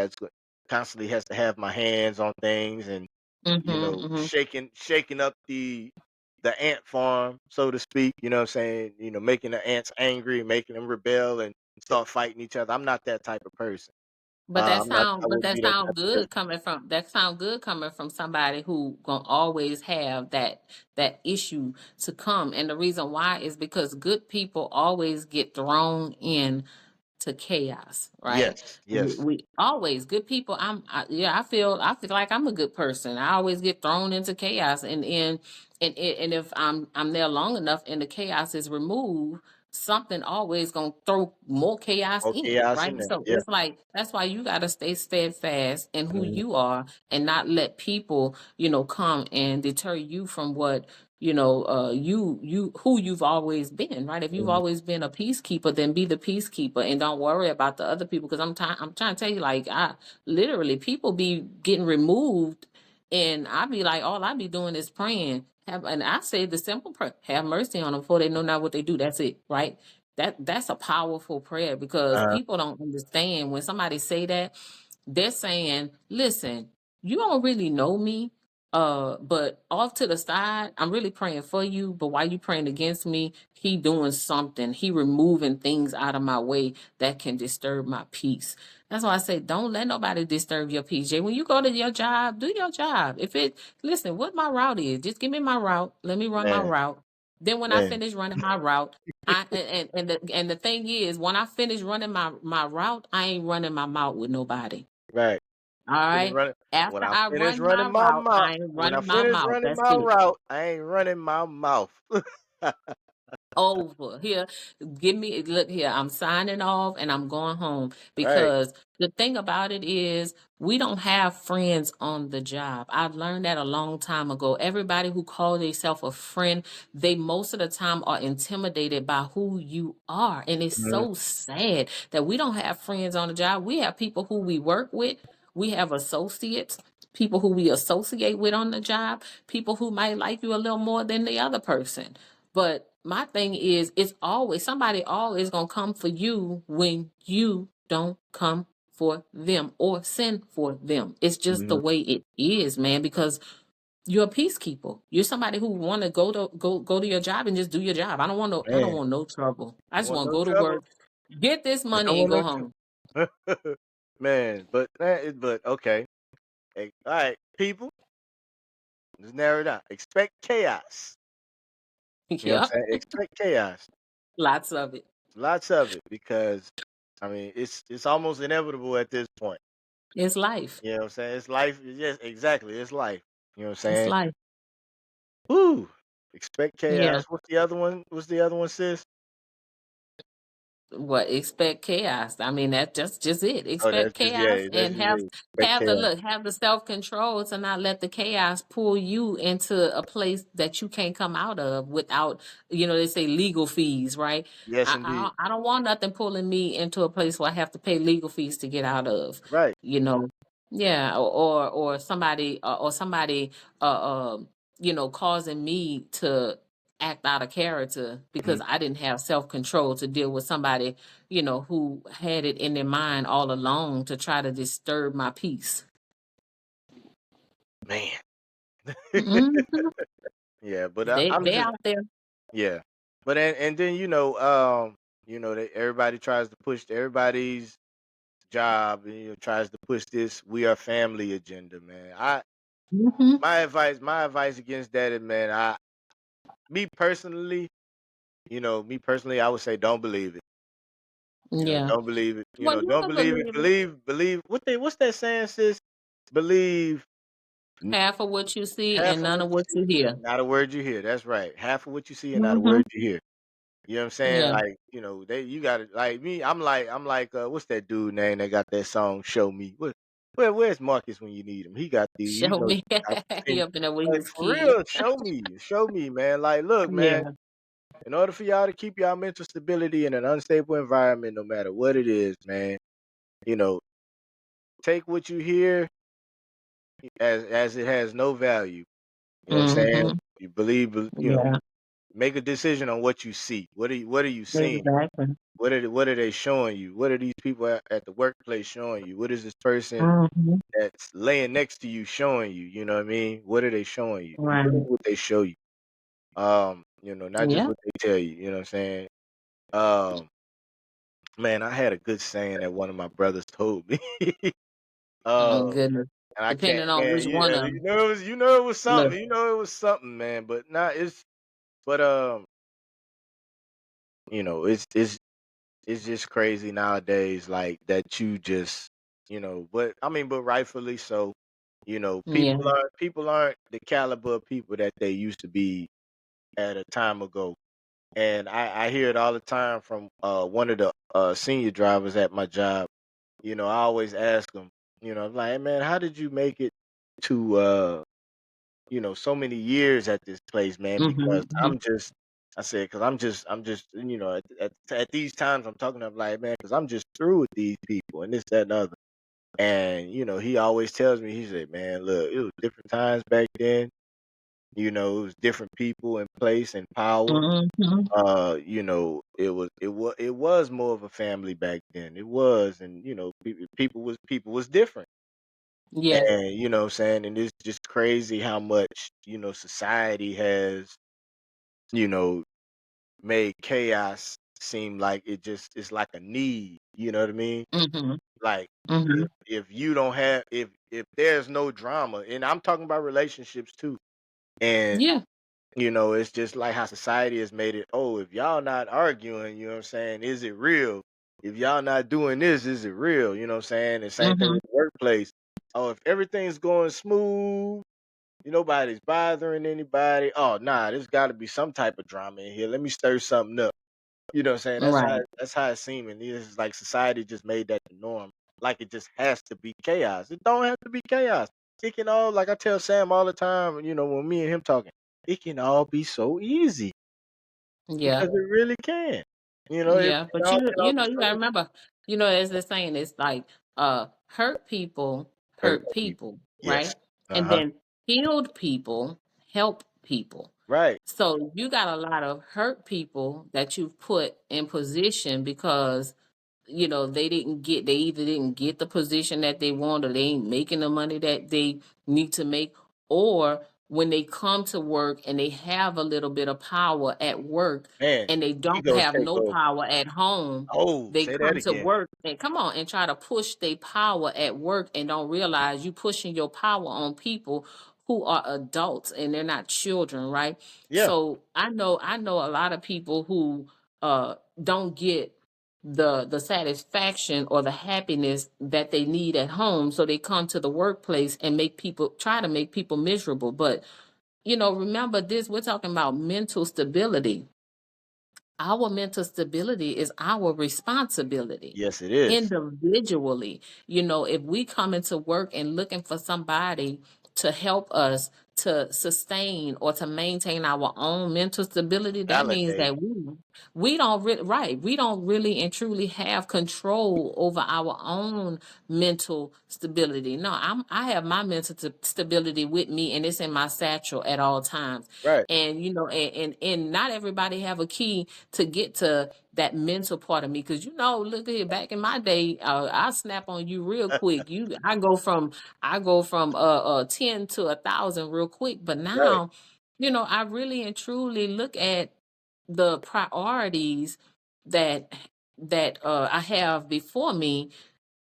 constantly has to have my hands on things and, Mm-hmm, mm-hmm. shaking up the ant farm, so to speak. You know what I'm saying? Making the ants angry, making them rebel and start fighting each other. I'm not that type of person. I But wouldn't that be that sound type of person. good coming from somebody who gonna always have that issue to come. And the reason why is because good people always get thrown in to chaos, right? Yes, We, yes. we always good people. Yeah, I feel like I'm a good person. I always get thrown into chaos, and if I'm there long enough and the chaos is removed, something always gonna throw more chaos More in, chaos right? in there. So Yeah. it's like that's why you gotta stay steadfast in who Mhm. you are and not let people, come and deter you from what you who you've always been, right? If you've Mhm. always been a peacekeeper, then be the peacekeeper and don't worry about the other people. Because I'm trying to tell you, like, I literally people be getting removed, and I be like, all I be doing is praying. And I say the simple prayer: have mercy on them, before they know not what they do. That's it, right? That's a powerful prayer because Uh, people don't understand when somebody say that they're saying, listen, you don't really know me. But off to the side, I'm really praying for you. But while you praying against me, he doing something. He removing things out of my way that can disturb my peace. That's why I say, don't let nobody disturb your peace. Jay, when you go to your job, do your job. Listen, what my route is, just give me my route. Let me run my man, route. Then when I man. finish running my route, and the thing is, when I finish running my route, I ain't running my mouth with nobody. Right. All Finish right. running. When After I I finish run my running my route, mouth, I ain't when I running my finish mouth. running That's my it. route, I ain't running my mouth. over. Here, give me, look here, I'm signing off and I'm going home, Right. because the thing about it is we don't have friends on the job. I've learned that a long time ago. Everybody who calls themselves a friend, they most of the time are intimidated by who you are. And it's Mhm. so sad that we don't have friends on the job. We have people who we work with, we have associates, people who we associate with on the job, people who might like you a little more than the other person. But my thing is, it's always somebody always gonna come for you when you don't come for them or send for them. It's just the Mhm. way it is, man, because you're a peacekeeper. You're somebody who want to go to your job and just do your job. I don't Man, want no trouble. I don't just want want to no go to trouble. work, get this I don't money and want go no home. trouble. But okay. Hey, all right, people, let's narrow it down. Expect chaos. You know what Yeah, I'm saying? Expect chaos. lots of it. Lots of it, because I mean it's almost inevitable at this point. It's life. You know what I'm saying? It's life. Yes, exactly. It's life. You know what I'm It's saying? life. Woo. Expect Yeah. chaos. What's the other one? What's the other one, sis? What, expect chaos? I mean, that's just it. Oh, that's Expect just chaos and just it. Expect chaos. have the self control to not let the chaos pull you into a place that you can't come out of without, they say legal fees, right? Yes, I indeed. I, I don't want nothing pulling me into a place where I have to pay legal fees to get out of, Right. you know. Yeah, or somebody uh, uh causing me to act out of character Mhm. because I didn't have self control to deal with somebody, who had it in their mind all along to try to disturb my peace. Man. Mhm. Yeah, but I'm They just, out there. yeah. But and then that everybody tries to push everybody's job, and tries to push this "we are family" agenda, man. Mhm. My advice against that is, man, me personally, I would say don't believe it. Yeah. Don't believe it. Well, you Don't can believe it. believe it. Believe what's that saying, sis? Believe n- Half of what you see half and of none what of you what see, you hear. not a word you hear. That's right. Half of what you see and not a Mhm. word you hear. You know what I'm saying? Yeah. Like, you got to, like me. I'm like, what's that dude name that got that song "Show Me"? Where's Marcus when you need him? He got Show me. got the He pen. up in there with Like his for kid. real, show me, man. Like, look, man. Yeah. In order for y'all to keep y'all mental stability in an unstable environment, no matter what it is, man, you know, take what you hear as it has no value. You know what I'm saying? Mhm. You believe, Yeah. make a decision on what you see. What are you seeing? Exactly. What are they showing you? What are these people at the workplace showing you? What is this person Mhm. that's laying next to you showing you? You know what I mean? What are they showing you? You believe Right. what they show you. Not just Yeah. what they tell you. You know what I'm saying? Um, man, I had a good saying that one of my brothers told me. Oh uh, goodness. and I can't, Depending on man. which one Yeah, of them. it was Look. something. It was something, man. But not it's, but it's just crazy nowadays, like that you just, but I mean, but rightfully so. Yeah. People aren't the caliber of people that they used to be at a time ago. And I hear it all the time from one of the senior drivers at my job. I always ask them, I'm like, "Hey, man, how did you make it to so many years at this place, man?" Because Mhm. I said, because I'm just, at these times I'm talking, I'm like, man, because I'm just through with these people and this, that, and other. And he always tells me, he said, man, look, it was different times back then. It was different people in place and power. Mhm. It was more of a family back then. It was, and people was different. Yes. And what I'm saying, and it's just crazy how much society has you know made chaos seem like it's like a need. You know what I mean? Mhm. Like Mhm. if you don't have if there's no drama, and I'm talking about relationships too, and Yeah. it's just like how society has made it. Oh, if y'all not arguing, you know what I'm saying, is it real? If y'all not doing this, is it real? You know what I'm saying? The same thing Mhm. with the workplace. Oh, if everything's going smooth, Nobody's bothering anybody. Oh nah, there's got to be some type of drama in here. Let me stir something up. You know what I'm saying? Right. That's how it's seeming. It's like society just made that the norm. Like it just has to be chaos. It don't have to be chaos. It can all, like I tell Sam all the time, when me and him talking, it can all be so easy Yeah. because it really can. It Yeah. But can all be you so gotta easy. remember, as they're saying, it's like Hurt hurt people. people, Yes. right? And Uh-huh. then healed people help people. Right. So you got a lot of hurt people that you've put in position because they either didn't get the position that they want, or they ain't making the money that they need to make, or when they come to work and they have a little bit of power at work Man, and they don't egos have take no over. power at home, Oh, they say that come to again. work and come on and try to push their power at work and don't realize you pushing your power on people who are adults and they're not children, right? Yeah. So I know a lot of people who don't get the satisfaction or the happiness that they need at home, so they come to the workplace and try to make people miserable. But remember this, we're talking about mental stability. Our mental stability is our responsibility Yes, it is. individually. If we come into work and looking for somebody to help us to sustain or to maintain our own mental stability, that means Validate. that we don't really and truly have control over our own mental stability. No, I have my mental stability with me, and it's in my satchel at all times. Right. And and not everybody have a key to get to that mental part of me, because look at here, back in my day, I snap on you real quick. I go from 10 to 1,000 real quick. But Right. now, I really and truly look at the priorities that I have before me,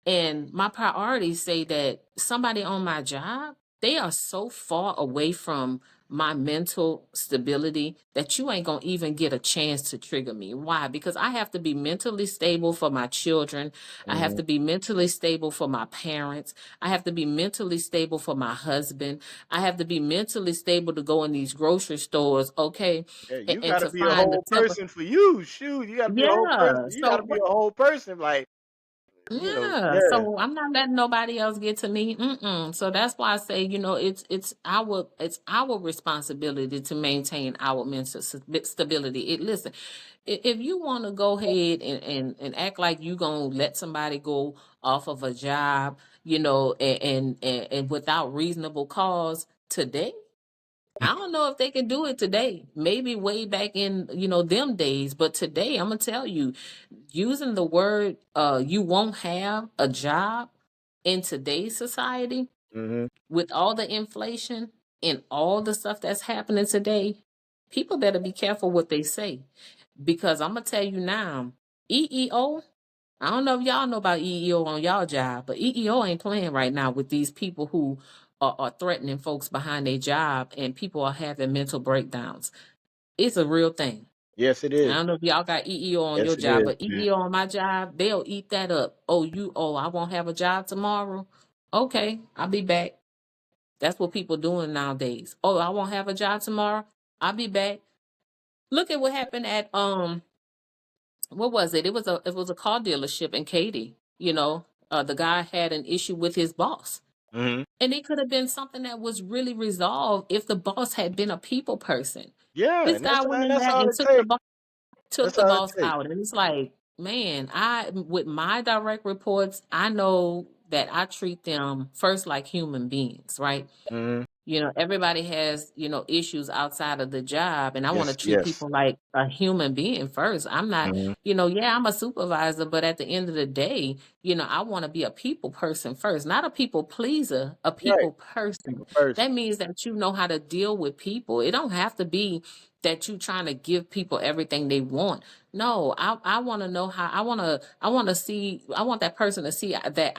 and my priorities say that somebody on my job, they are so far away from my mental stability that you ain't gonna even get a chance to trigger me. Why? Because I have to be mentally stable for my children. I have Mhm. to be mentally stable for my parents. I have to be mentally stable for my husband. I have to be mentally stable to go in these grocery stores, okay, Yeah, and, you and gotta to be a find the whole temper. person for you. Shoot, you gotta be a whole person. Yeah. You gotta be a whole person. Like, Yeah, yeah. so I'm not letting nobody else get to me. So that's why I say, it's our responsibility to maintain our mental stability. Listen, if you want to go ahead and act like you gonna let somebody go off of a job, and without reasonable cause today, I don't know if they can do it today. Maybe way back in, them days, but today I'm gonna tell you, using the word you won't have a job in today's society Hmm. with all the inflation and all the stuff that's happening today, people better be careful what they say, because I'm gonna tell you now, EEO, I don't know if y'all know about EEO on y'all job, but EEO ain't playing right now with these people who are threatening folks behind their job, and people are having mental breakdowns. It's a real thing. Yes, it I is. don't know if y'all got EEO on your Yes, it job, is. but Yeah. EEO on my job, they'll eat that up. I won't have a job tomorrow. Okay, I'll be back. That's what people doing nowadays. Oh, I won't have a job tomorrow. I'll be back. Look at what happened at what was it? It was a car dealership in Katy. The guy had an issue with his boss. Hmm. And it could have been something that was really resolved if the boss had been a people person. Yeah, This guy went and in that's there all and it takes. took That's the all it boss takes. out, and it's like, man, I with my direct reports, I know that I treat them first like human beings, right? Hmm. Everybody has, issues outside of the job, and I want to Yes, treat yes. people like a human being first. I'm not, Hmm. yeah, I'm a supervisor, but at the end of the day, I want to be a people person first, not a people pleaser, a Right. people person. People first. That means that you know how to deal with people. It don't have to be that you trying to give people everything they want. No, I want to know how. I want that person to see that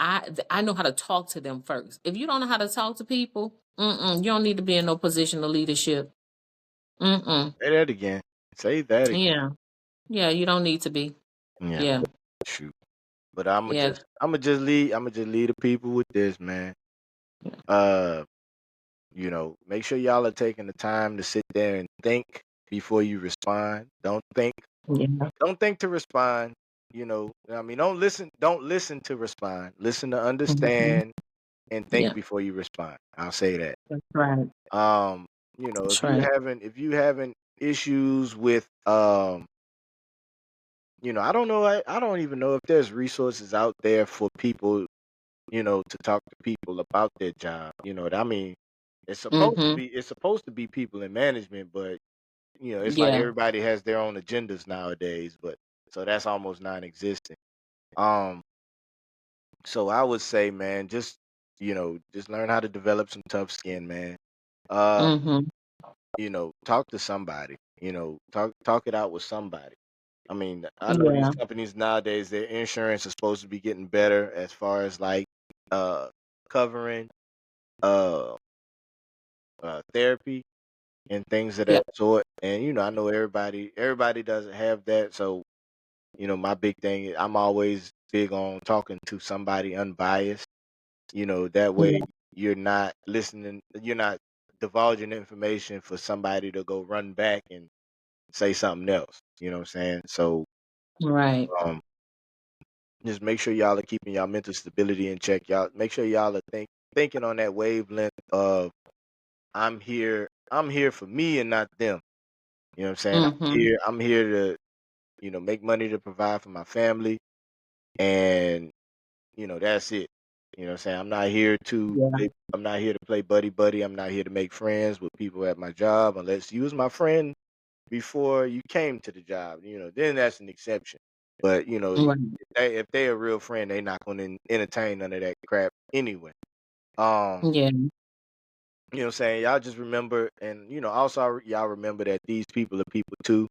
I know how to talk to them first. If you don't know how to talk to people, you don't need to be in no position of leadership. Mm-mm. Say that again. Say that again. Yeah. Yeah, you don't need to be. Yeah. Yeah. Shoot. But I'ma Yeah. just I'ma just lead the people with this, man. Uh Make sure y'all are taking the time to sit there and think before you respond. Yeah. Don't think to respond. I mean, don't listen to respond. Listen to Mhm. understand and think Yeah. before you respond. I'll say that. That's right. Um, That's right. if you having issues with I don't know, I don't even know if there's resources out there for people, to talk to people about their job. I mean, Mhm. it's supposed to be people in management, but it's like Yeah. everybody has their own agendas nowadays, but so that's almost non-existent. Um, so I would say, man, just learn how to develop some tough skin, man. Uh, Mhm. talk to somebody, talk it out with somebody. I mean, I know these Yeah. companies nowadays, their insurance is supposed to be getting better as far as like uh covering uh therapy and things of Yeah. that sort. And I know everybody doesn't have that. So, my big thing is I'm always big on talking to somebody unbiased. That way Yeah. you're not divulging information for somebody to go run back and say something else. You know what I'm saying? So Right. um just make sure y'all are keeping y'all mental stability in check. Y'all make sure y'all are thinking on that wavelength of I'm here for me and not them. You know what I'm saying? Mhm. I'm here to, make money to provide for my family and, that's it. You know what I'm saying? Yeah. I'm not here to play buddy buddy. I'm not here to make friends with people at my job unless you was my friend before you came to the job. Then that's an exception. But, Right. if they a real friend, they not going to entertain none of that crap anyway. Um, Yeah. you know what I'm saying? Y'all just remember, and also y'all remember that these people are people too.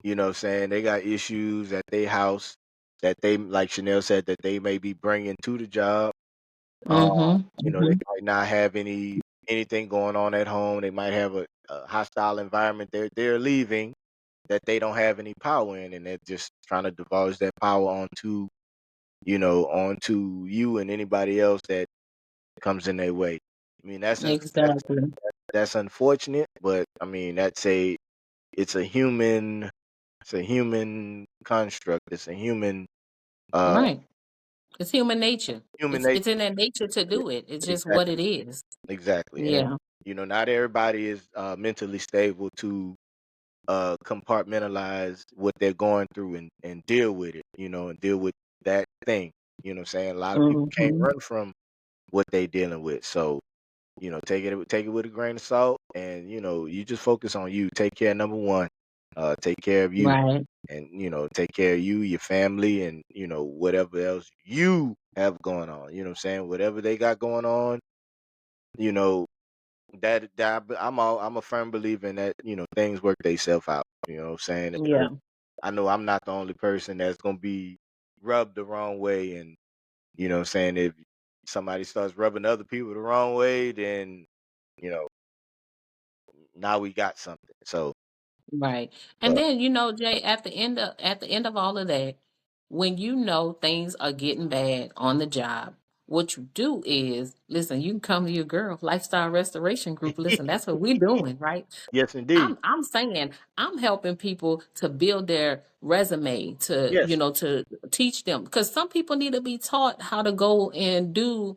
You know what I'm saying? They got issues at their house that they, like Channell said, that they may be bringing to the job. Um, Mhm. they Mhm. might not have anything going on at home. They might have a hostile environment they're leaving that they don't have any power in, and they're just trying to divulge that power onto you and anybody else that comes in their way. I mean, Exactly. that's unfortunate, but I mean, it's a human construct. It's a uh Right. It's human nature. human It's nature. in their nature to Yeah, do it. It's just what it exactly, is. exactly. And Yeah. not everybody is mentally stable to compartmentalize what they're going through and deal with it. And deal with that thing. You know what I'm saying? A lot of people can't Mhm. run from what they dealing with. So take it with a grain of salt, and you just focus on you. Take care of number one. Take care of you, Right. and take care of you, your family, and whatever else you have going on. You know what I'm saying? Whatever they got going on, you know I'm a firm believer in that. Things work themselves out. You know what I'm saying? Yeah. I know I'm not the only person that's gonna be rubbed the wrong way, and what I'm saying, if somebody starts rubbing other people the wrong way, then you know now we got something. So, Right. And but then, Jay, at the end of all of that, when you know things are getting bad on the job, what you do is listen, you can come to your girl, Lifestyle Restoration Group. Listen, that's what we're doing, right? yes, indeed, I'm saying I'm helping people to build their resume, to yes, to teach them, because some people need to be taught how to go and do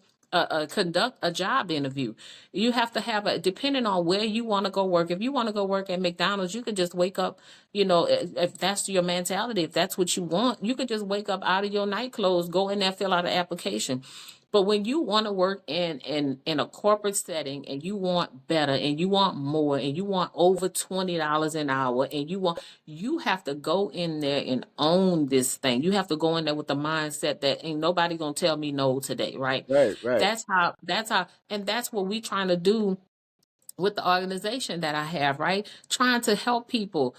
conduct a job interview. You have to have a, depending on where you want to go work. If you want to go work at McDonald's, you could just wake up, if that's your mentality, if that's what you want, you could just wake up out of your night clothes, go in there, fill out an application. But when you want to work in a corporate setting, and you want better, and you want more, and you want over $20 an hour, and you have to go in there and own this thing. You have to go in there with the mindset that ain't nobody gonna tell me no today, right? right, right, That's how, and that's what we trying to do with the organization that I have, right? Trying to help people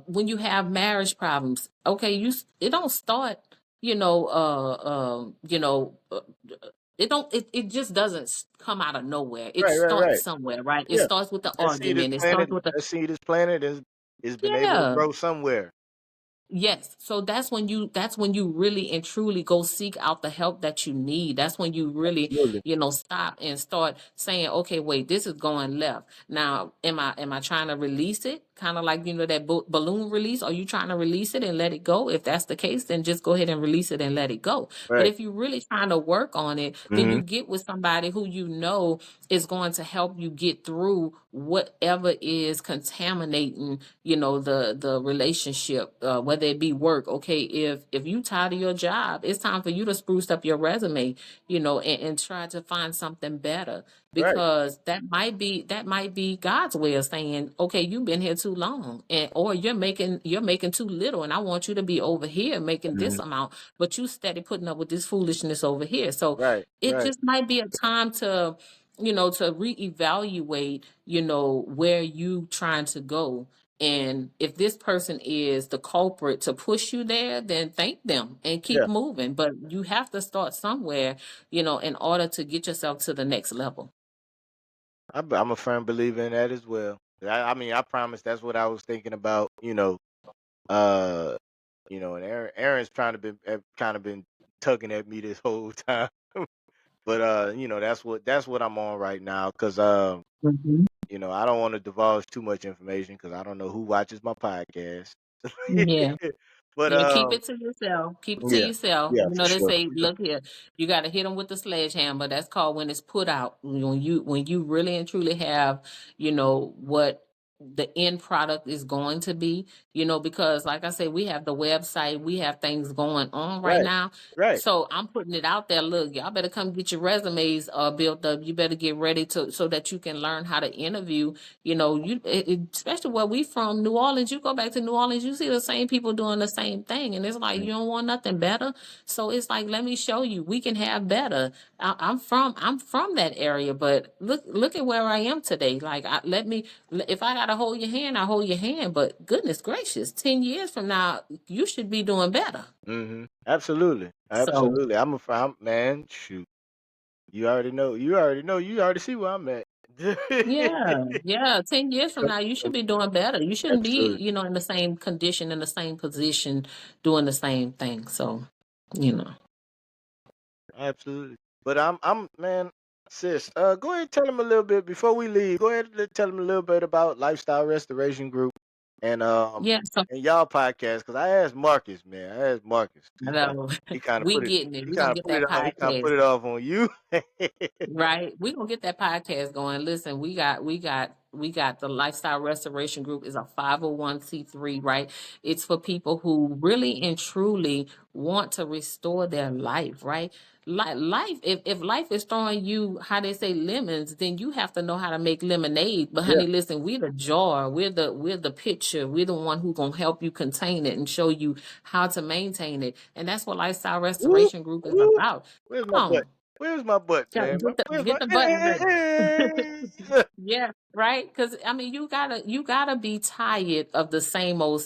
when you have marriage problems. Okay, it don't start, you know, you know, it don't it just doesn't come out of nowhere. It right, right, starts right. somewhere, right? It Yeah, starts with the that seed is argument. It planted. starts with the That seed is planted. Is been able to yeah. grow somewhere. Yes. So that's when you really and truly go seek out the help that you need. That's when you really, Absolutely. stop and start saying, okay, wait, this is going left. Now, am I trying to release it? Kind of like, that balloon release. Are you trying to release it and let it go? If that's the case, then just go ahead and release it and let it go. But Right. if you're really trying to work on it, then Mm-hmm. you get with somebody who is going to help you get through whatever is contaminating, the relationship, whether it be work. Okay, if you tired of your job, it's time for you to spruce up your resume, and try to find something better, Right. because that might be God's way of saying, okay, you've been here too long, and or you're making too little, and I want you to be over here making this Mm-hmm. amount, but you steady putting up with this foolishness over here. So Right. it Right. just might be a time to reevaluate, where you trying to go. And if this person is the culprit to push you there, then thank them and keep Yeah. moving. But you have to start somewhere, in order to get yourself to the next level. I'm a firm believer in that as well. I mean, I promise that's what I was thinking about. Uh, and Aaron's trying to kind of been tugging at me this whole time. But that's what I'm on right now, because Mhm. I don't want to divulge too much information because I don't know who watches my podcast. Yeah. But Yeah, keep it to yourself. Keep it to yeah, yourself. yeah, for They sure, say, for sure. look here, you got to hit them with the sledgehammer. That's called when it's put out. When you really and truly have, what the end product is going to be, because like I said, we have the website, we have things going on right Right, now. right. So I'm putting it out there. Look, y'all better come get your resumes built up. You better get ready so that you can learn how to interview. Especially where we from, New Orleans. You go back to New Orleans, you see the same people doing the same thing, and it's like Mm. you don't want nothing better. So it's like, let me show you, we can have better. I'm from that area, but look at where I am today. Like, if I gotta hold your hand, I hold your hand. But goodness gracious, 10 years from now, you should be doing better. Absolutely, So absolutely. Man. Shoot, you already know. You already know. You already see where I'm at. yeah, yeah, 10 years from now, you should be doing better. You shouldn't be, Absolutely, in the same condition, in the same position, doing the same thing. So, you know. absolutely. But man, sis. Go ahead and tell them a little bit before we leave. Go ahead and tell them a little bit about Lifestyle Restoration Group and Yeah, so y'all podcast, because I asked Marcus, man. I asked Marcus. I know He kind of we put it. getting it. He We're gonna kind of get put it that off. He kind of podcast. put it off on you. Right. We're gonna get that podcast going. Listen, we got the Lifestyle Restoration Group is a 501c3, right? It's for people who really and truly want to restore their life, right? Life, if life is throwing you, how they say, lemons, then you have to know how to make lemonade. But Yeah. honey, listen, we're the jar, we're the pitcher, we're the one who gonna help you contain it and show you how to maintain it. And that's what Lifestyle Woo, Restoration Group is woo. about. Where's my Come butt? on. Where's my butt, Yeah, man? Where's get my? the button ready. Yeah, right. Because I mean, you gotta be tired of the same old,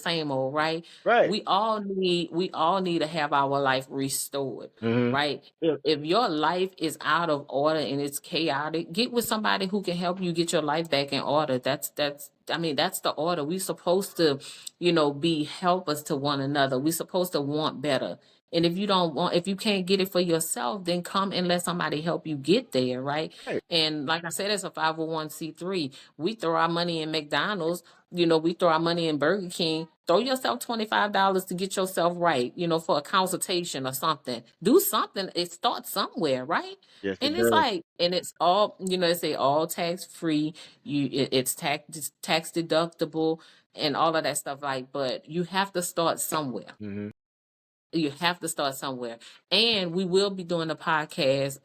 right? Right. We all need to have our life restored, Mm-hmm. right? If your life is out of order and it's chaotic, get with somebody who can help you get your life back in order. That's the order. We supposed to, be helpers to one another. We supposed to want better. And if you can't get it for yourself, then come and let somebody help you get there, right? Right. And like I said, it's a 501c3. We throw our money in McDonald's, we throw our money in Burger King. Throw yourself $25 to get yourself right, for a consultation or something. Do something. It starts somewhere, right? Yes, it And it's does. like, and it's all, they say all tax free. It's tax deductible and all of that stuff. Like, but you have to start somewhere. Mm-hmm. You have to start somewhere. And we will be doing a podcast,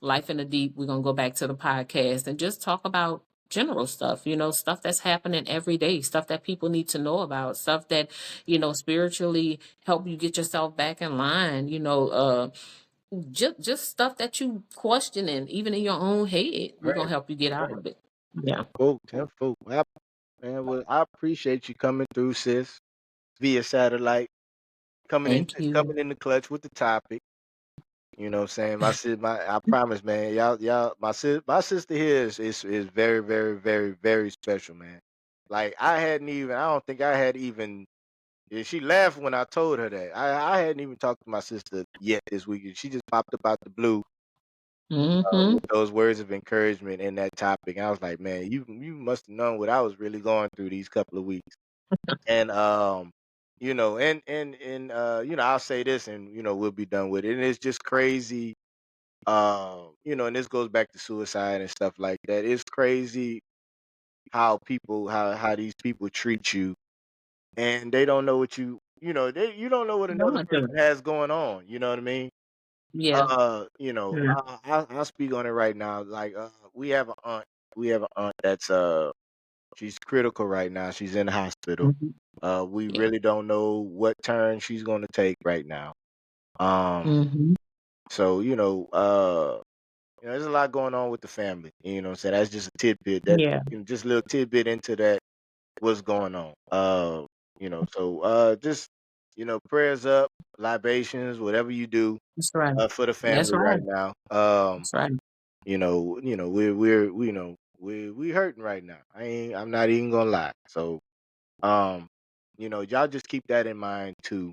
Life in the Deep. We're gonna go back to the podcast and just talk about general stuff, stuff that's happening every day, stuff that people need to know about, stuff that, spiritually help you get yourself back in line, just stuff that you questioning, even in your own head. We're Right. gonna help you get out Right. of it. Yeah. Tenfold. Tenfold. Well, man, well, I appreciate you coming through, sis, via satellite, Thank you. coming in the clutch with the topic. You know what I'm saying? I promise, man. Y'all, my sister here is very, very, very, very special, man. Like I don't think I had even Yeah, she laughed when I told her that. I hadn't even talked to my sister yet this week. She just popped up out the blue Mm-hmm. with those words of encouragement in that topic. I was like, man, you must have known what I was really going through these couple of weeks. And I'll say this, and we'll be done with it. And it's just crazy. And this goes back to suicide and stuff like that. It's crazy how these people treat you, and they don't know what you don't know what No, another I person do. has going on. You know what I mean? Yeah. Yeah. I'll speak on it right now. Like, we have an aunt. We have an aunt that's she's critical right now. She's in the hospital. Mm-hmm. We Yeah. really don't know what turn she's going to take right now. Um, Mm-hmm. so there's a lot going on with the family. You know what I'm saying? That's just a tidbit. That Yeah. just a little tidbit into that. What's going on? Just prayers up, libations, whatever you do That's right. for the That's family right. right now. That's right. We hurting right now. I'm not even gonna lie. So um, y'all just keep that in mind too.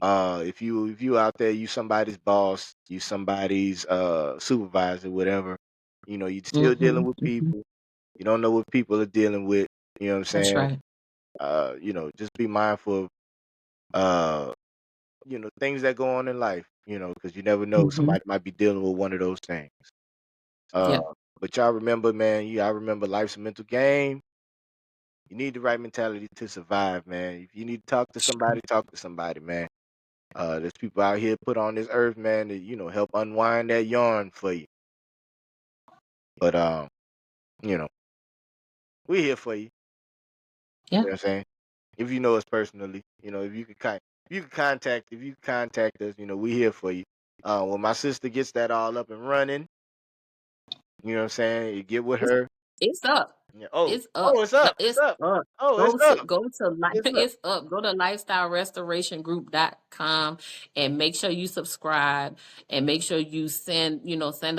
If you out there, you somebody's boss, you somebody's supervisor, whatever, you still Mm-hmm. dealing with Mm-hmm. people. You don't know what people are dealing with. You know what I'm That's saying? right. Just be mindful of uh, things that go on in life, because you never know, Mm-hmm. somebody might be dealing with one of those things. Uh, Yep. but y'all remember, man, y'all remember life's a mental game. You need the right mentality to survive, man. If you need to talk to somebody, man. There's people out here put on this earth, man, to help unwind that yarn for you. But you know, we're here for you. You Yeah. know what I'm saying? If you know us personally, if you can contact us, we here for you. When my sister gets that all up and running, you know what I'm saying? You get with It's her. it's up. Yeah. Oh, It's up. it's No, up. It's it's up. up. Oh, it's up. Go to It's up. it's up. Go to lifestylerestaurationgroup.com and make sure you subscribe and make sure you send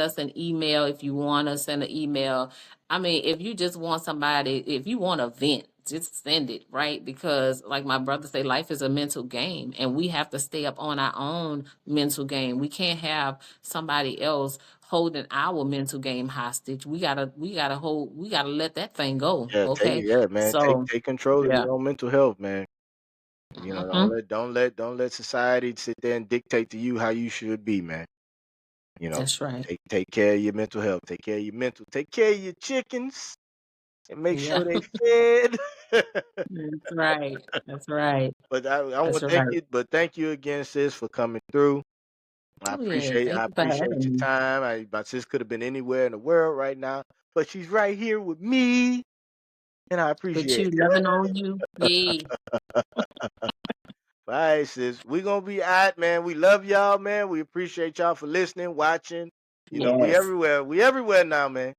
us an email if you want to send an email. I mean, if you just want somebody, if you want a vent, just send it, right? Because like my brother say, life is a mental game and we have to stay up on our own mental game. We can't have somebody else holding our mental game hostage. We gotta let that thing go. Yeah, Okay. man. Take So take control of yeah. your own mental health, man. Hmm. Don't let society sit there and dictate to you how you should be, man. You know, That's right. take care of your mental health. Take care of your chickens and make Yeah. sure they fed. That's right. That's right. But I want That's to thank right. you. But thank you again, sis, for coming through. Oh yeah. I Thank you for appreciate having your me. time. My sis could have been anywhere in the world right now, but she's right here with me, and I But appreciate you it. loving on you. Yeah. All right, sis. We gonna be out, man. We love y'all, man. We appreciate y'all for listening, watching. We Yes. everywhere. We everywhere now, man.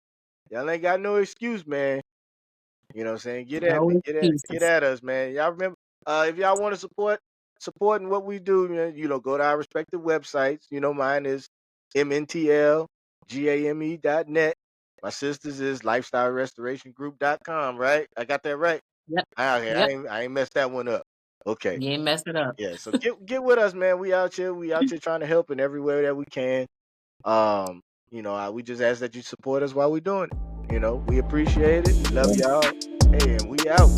Y'all ain't got no excuse, man. You know what I'm saying? Get at No me. Get excuses. at us, man. Y'all remember if y'all want to supporting what we do, man, go to our respective websites. Mine is MNTL My sister's is lifestylerestaurationgroup.com, right? I got that right? Yep. Okay, Yep. I ain't messed that one up. Okay. You ain't messed it up. Yeah, so get with us, man. We out here. We out here trying to help in everywhere that we can. Um, we just ask that you support us while we're doing it. We appreciate it. We love y'all. Hey, and we out.